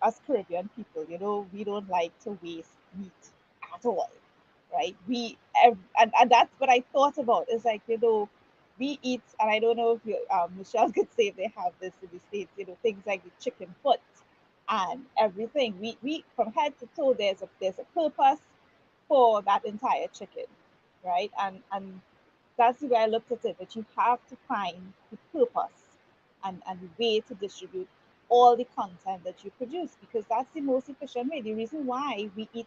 us Caribbean people, we don't like to waste meat at all, right? And that's what I thought about. It's like, we eat, and I don't know if Michelle could say if they have this in the States, things like the chicken foot and everything. We from head to toe, there's a purpose for that entire chicken, right? And that's the way I looked at it, that you have to find the purpose and the way to distribute all the content that you produce, because that's the most efficient way. The reason why we eat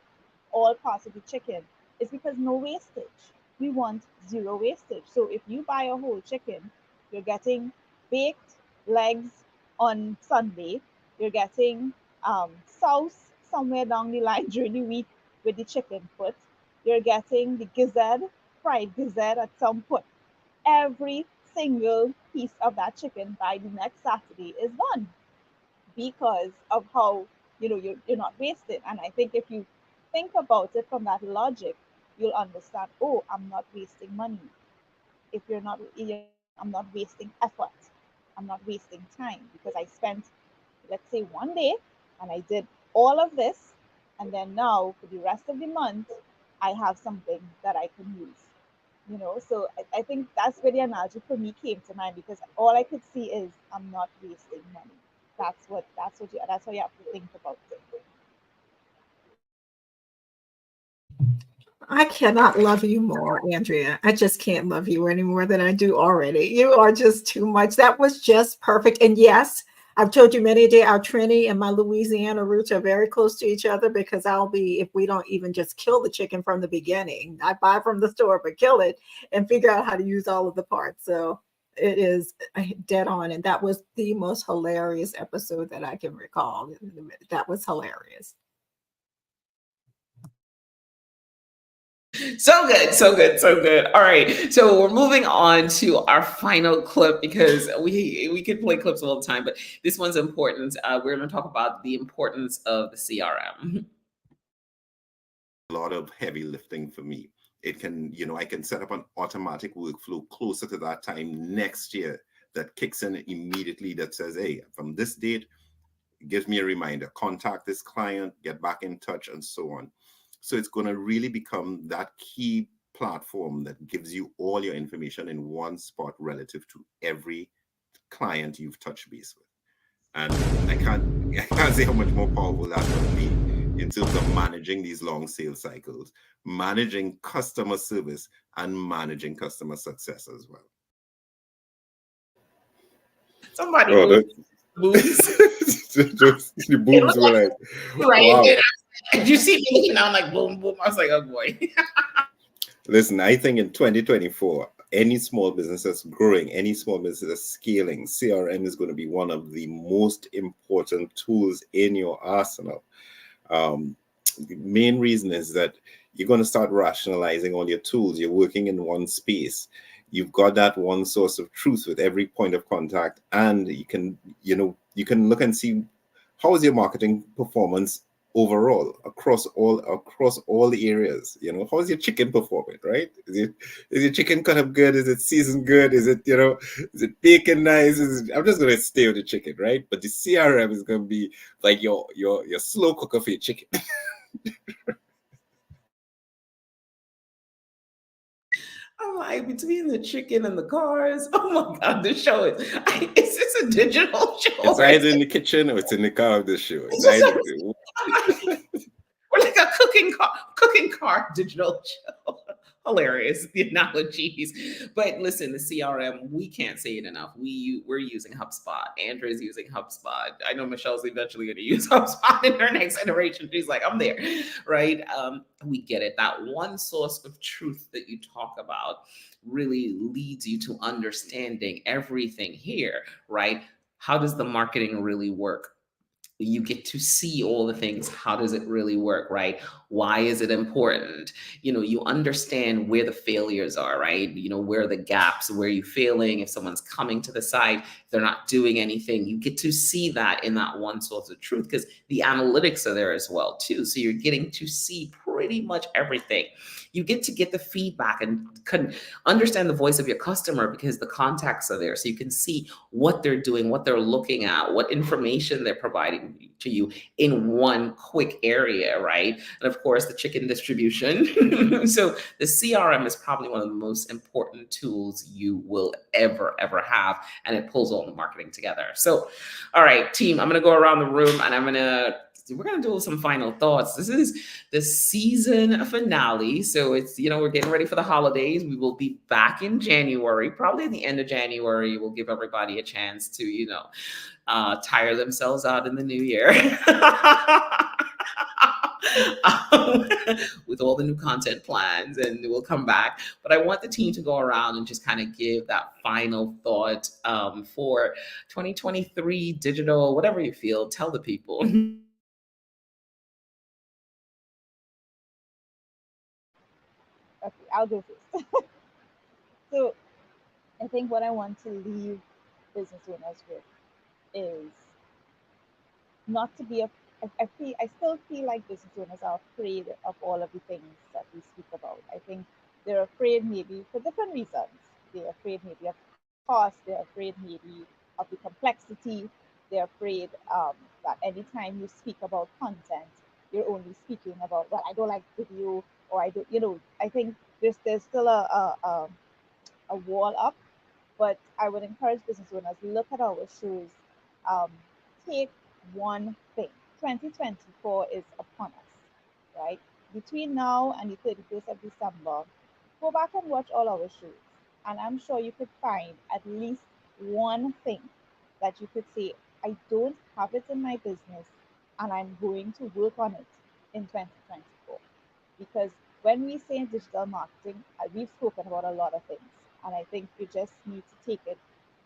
all parts of the chicken is because no wastage. We want zero wastage. So if you buy a whole chicken, you're getting baked legs on Sunday, you're getting sauce somewhere down the line during the week with the chicken foot, you're getting the gizzard, fried gizzard at some point. Every single piece of that chicken by the next Saturday is done because of how you're not wasting. And I think if you think about it from that logic, you'll understand, oh, I'm not wasting money. If I'm not wasting effort. I'm not wasting time because I spent, let's say, one day and I did all of this, and then now for the rest of the month, I have something that I can use. So I think that's where the analogy for me came to mind, because all I could see is I'm not wasting money. That's how you have to think about it. I cannot love you more, Andrea. I just can't love you any more than I do already. You are just too much. That was just perfect. And yes, I've told you many a day, our Trini and my Louisiana roots are very close to each other, because if we don't even just kill the chicken from the beginning, not buy from the store, but kill it and figure out how to use all of the parts. So it is dead on. And that was the most hilarious episode that I can recall. That was hilarious. So good, so good, so good. All right, so we're moving on to our final clip, because we could play clips all the time, but this one's important. We're going to talk about the importance of the CRM. A lot of heavy lifting for me. It can, I can set up an automatic workflow closer to that time next year that kicks in immediately, that says, hey, from this date, it gives me a reminder, contact this client, get back in touch, and so on. So it's going to really become that key platform that gives you all your information in one spot relative to every client you've touched base with. And I can't say how much more powerful that would be in terms of managing these long sales cycles, managing customer service, and managing customer success as well. Somebody boobs. The boobs were like, right. Wow. You see me looking down like boom, boom. I was like, oh boy. Listen, I think in 2024, any small business that's growing, any small business that's scaling, CRM is going to be one of the most important tools in your arsenal. The main reason is that you're going to start rationalizing all your tools. You're working in one space. You've got that one source of truth with every point of contact, and you can look and see how is your marketing performance overall across all the areas. How's your chicken performing, right? Is your chicken cut up good? Is it seasoned good? Is it is it bacon nice? I'm just gonna stay with the chicken, right? But the CRM is gonna be like your slow cooker for your chicken. I'm like, between the chicken and the cars, oh my God, this show is this a digital show? It's either in the kitchen or it's in the car of the show. It's either we're like a cooking car digital show. Hilarious, the analogies. But listen, the CRM, we can't say it enough. We're using HubSpot. Andrea's using HubSpot. I know Michelle's eventually going to use HubSpot in her next iteration. She's like, I'm there, right? We get it. That one source of truth that you talk about really leads you to understanding everything here, right? How does the marketing really work? You get to see all the things. How does it really work, right? Why is it important? You understand where the failures are, right? Where are the gaps, where are you failing? If someone's coming to the site, if they're not doing anything, you get to see that in that one source of truth, because the analytics are there as well too. So you're getting to see pretty much everything. You get to get the feedback and can understand the voice of your customer, because the contacts are there. So you can see what they're doing, what they're looking at, what information they're providing to you in one quick area, right? And of course, the chicken distribution. So the CRM is probably one of the most important tools you will ever have, and it pulls all the marketing together. So, all right, team, I'm going to go around the room and we're going to do some final thoughts. This is the season finale. So it's, we're getting ready for the holidays. We will be back in January, probably at the end of January. We'll give everybody a chance to, tire themselves out in the new year. With all the new content plans, and we'll come back. But I want the team to go around and just kind of give that final thought for 2023 digital, whatever you feel. Tell the people. Okay, I'll go first. So I think what I want to leave business owners with is not to be I still feel like business owners are afraid of all of the things that we speak about. I think they're afraid maybe for different reasons. They're afraid maybe of cost. They're afraid maybe of the complexity. They're afraid that anytime you speak about content, you're only speaking about, well, I don't like video, or I don't, I think there's still a wall up. But I would encourage business owners, look at our shows, um, take one thing. 2024 is upon us, right? Between now and the 31st of December, go back and watch all our shows. And I'm sure you could find at least one thing that you could say, I don't have it in my business, and I'm going to work on it in 2024. Because when we say digital marketing, we've spoken about a lot of things. And I think you just need to take it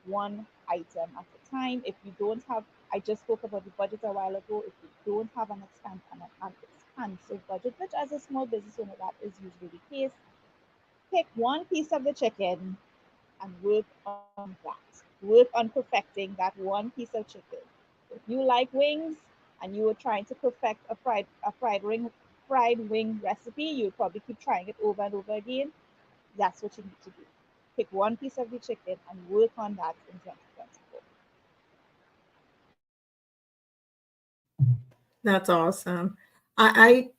one item at a time. If you don't have, I just spoke about the budget a while ago. If you don't have an expansive budget, which as a small business owner, that is usually the case, pick one piece of the chicken and work on that. Work on perfecting that one piece of chicken. If you like wings and you were trying to perfect a fried wing recipe, you would probably keep trying it over and over again. That's what you need to do. Pick one piece of the chicken and work on that in 2024. That's awesome. I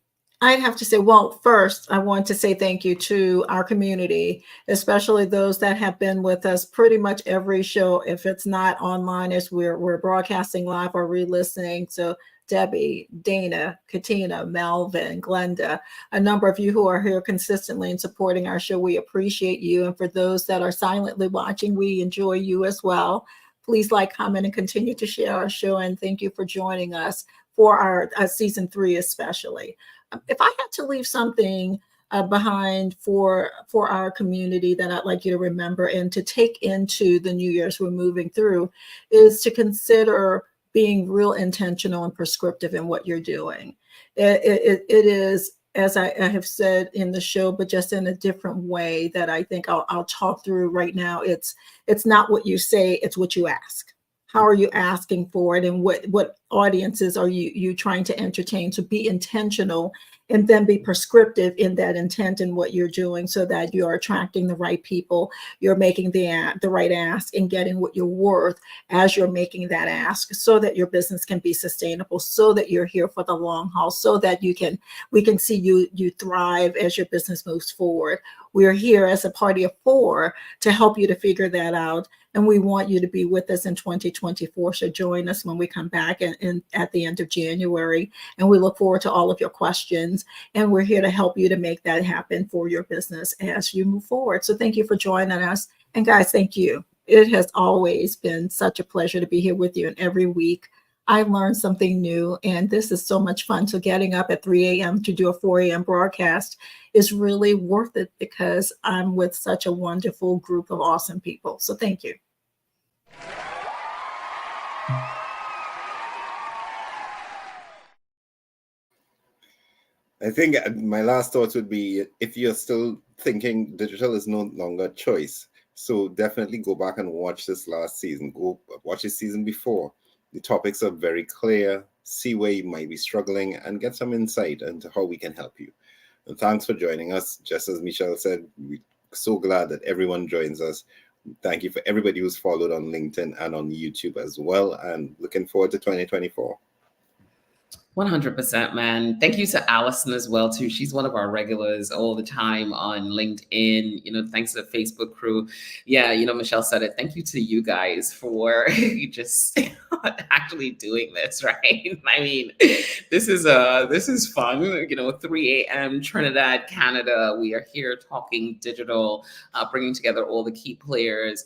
have to say, well, first, I want to say thank you to our community, especially those that have been with us pretty much every show. If it's not online, as we're broadcasting live or re-listening. So Debbie, Dana, Katina, Melvin, Glenda, a number of you who are here consistently and supporting our show. We appreciate you. And for those that are silently watching, we enjoy you as well. Please like, comment, and continue to share our show. And thank you for joining us for our season 3, especially. If I had to leave something behind for our community that I'd like you to remember and to take into the new years we're moving through is to consider being real intentional and prescriptive in what you're doing. It is, as I have said in the show, but just in a different way that I think I'll talk through right now. It's not what you say, it's what you ask. How are you asking for it, and what audiences are you trying to entertain? So be intentional and then be prescriptive in that intent in what you're doing so that you're attracting the right people, you're making the right ask and getting what you're worth as you're making that ask, so that your business can be sustainable, so that you're here for the long haul, so that we can see you thrive as your business moves forward. We're here as a party of 4 to help you to figure that out. And we want you to be with us in 2024. So join us when we come back at the end of January. And we look forward to all of your questions. And we're here to help you to make that happen for your business as you move forward. So thank you for joining us. And guys, thank you. It has always been such a pleasure to be here with you. And every week I learned something new. And this is so much fun. So getting up at 3 a.m. to do a 4 a.m. broadcast is really worth it because I'm with such a wonderful group of awesome people. So thank you. I think my last thoughts would be, if you're still thinking digital is no longer a choice, so definitely go back and watch this last season. Go watch the season before. The topics are very clear. See where you might be struggling and get some insight into how we can help you. And thanks for joining us. Just as Michele said, we're so glad that everyone joins us. Thank you for everybody who's followed on LinkedIn and on YouTube as well. And looking forward to 2024. 100%, man. Thank you to Allison as well, too. She's one of our regulars all the time on LinkedIn. Thanks to the Facebook crew. Yeah, Michele said it. Thank you to you guys for just actually doing this, right? I mean, this is fun. 3 a.m. Trinidad, Canada. We are here talking digital, bringing together all the key players.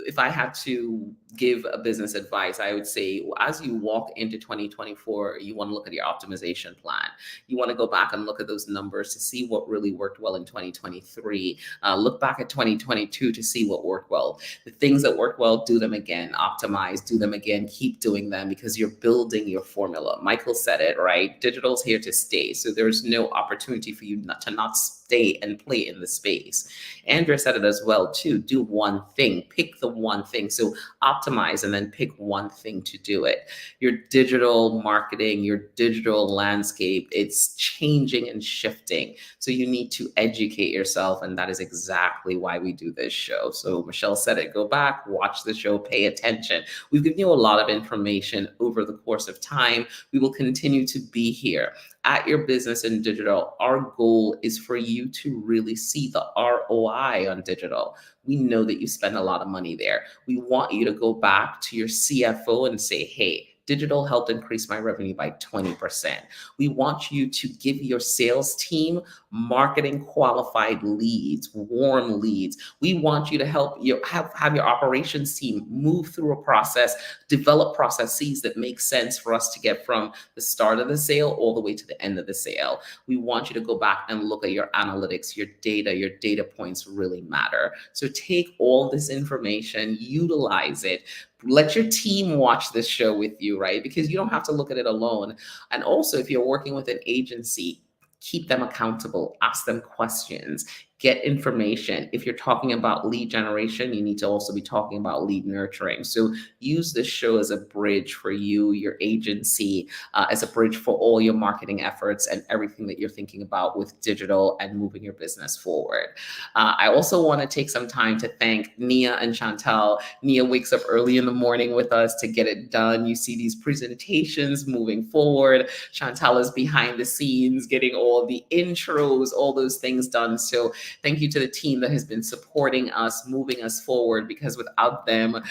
If I had to give a business advice, I would say, as you walk into 2024, you want to look at your optimization plan. You want to go back and look at those numbers to see what really worked well in 2023. Look back at 2022 to see what worked well. The things that worked well, do them again. Optimize, do them again. Keep doing them because you're building your formula. Michael said it, right? Digital's here to stay. So there's no opportunity for you not stay and play in the space. Andrea said it as well, too. Do one thing. Pick the one thing. So optimize and then pick one thing to do it. Your digital marketing, your digital landscape, it's changing and shifting. So you need to educate yourself. And that is exactly why we do this show. So Michele said it. Go back, watch the show, pay attention. We've given you a lot of information over the course of time. We will continue to be here at your business in digital. Our goal is for you to really see the ROI on digital. We know that you spend a lot of money there. We want you to go back to your CFO and say, hey, digital helped increase my revenue by 20%. We want you to give your sales team marketing qualified leads, warm leads. We want you to help you have your operations team move through a process, develop processes that make sense for us to get from the start of the sale all the way to the end of the sale. We want you to go back and look at your analytics, your data points really matter. So take all this information, utilize it. Let your team watch this show with you, right? Because you don't have to look at it alone. And also, if you're working with an agency, keep them accountable, ask them questions, get information. If you're talking about lead generation, you need to also be talking about lead nurturing. So use this show as a bridge for you, your agency, as a bridge for all your marketing efforts and everything that you're thinking about with digital and moving your business forward. I also want to take some time to thank Nia and Chantal. Nia wakes up early in the morning with us to get it done. You see these presentations moving forward. Chantal is behind the scenes getting all the intros, all those things done. So thank you to the team that has been supporting us, moving us forward, because without them,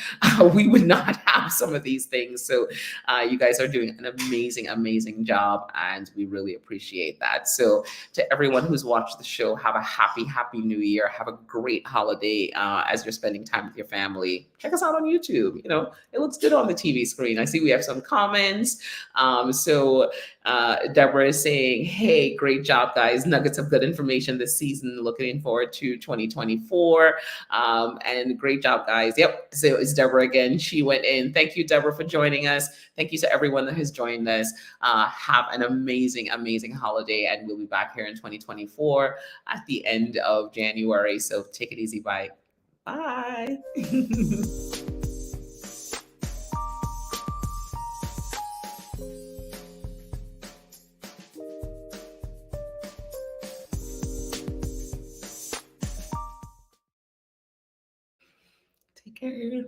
we would not have some of these things. So you guys are doing an amazing, amazing job, and we really appreciate that. So to everyone who's watched the show, have a happy, happy new year. Have a great holiday as you're spending time with your family. Check us out on YouTube. It looks good on the TV screen. I see we have some comments. So Deborah is saying, hey, great job, guys. Nuggets of good information this season. Looking forward to 2024. And great job, guys. Yep. So it's Deborah again. She went in. Thank you, Deborah, for joining us. Thank you to everyone that has joined us. Have an amazing, amazing holiday. And we'll be back here in 2024 at the end of January. So take it easy. Bye. Bye. Take care.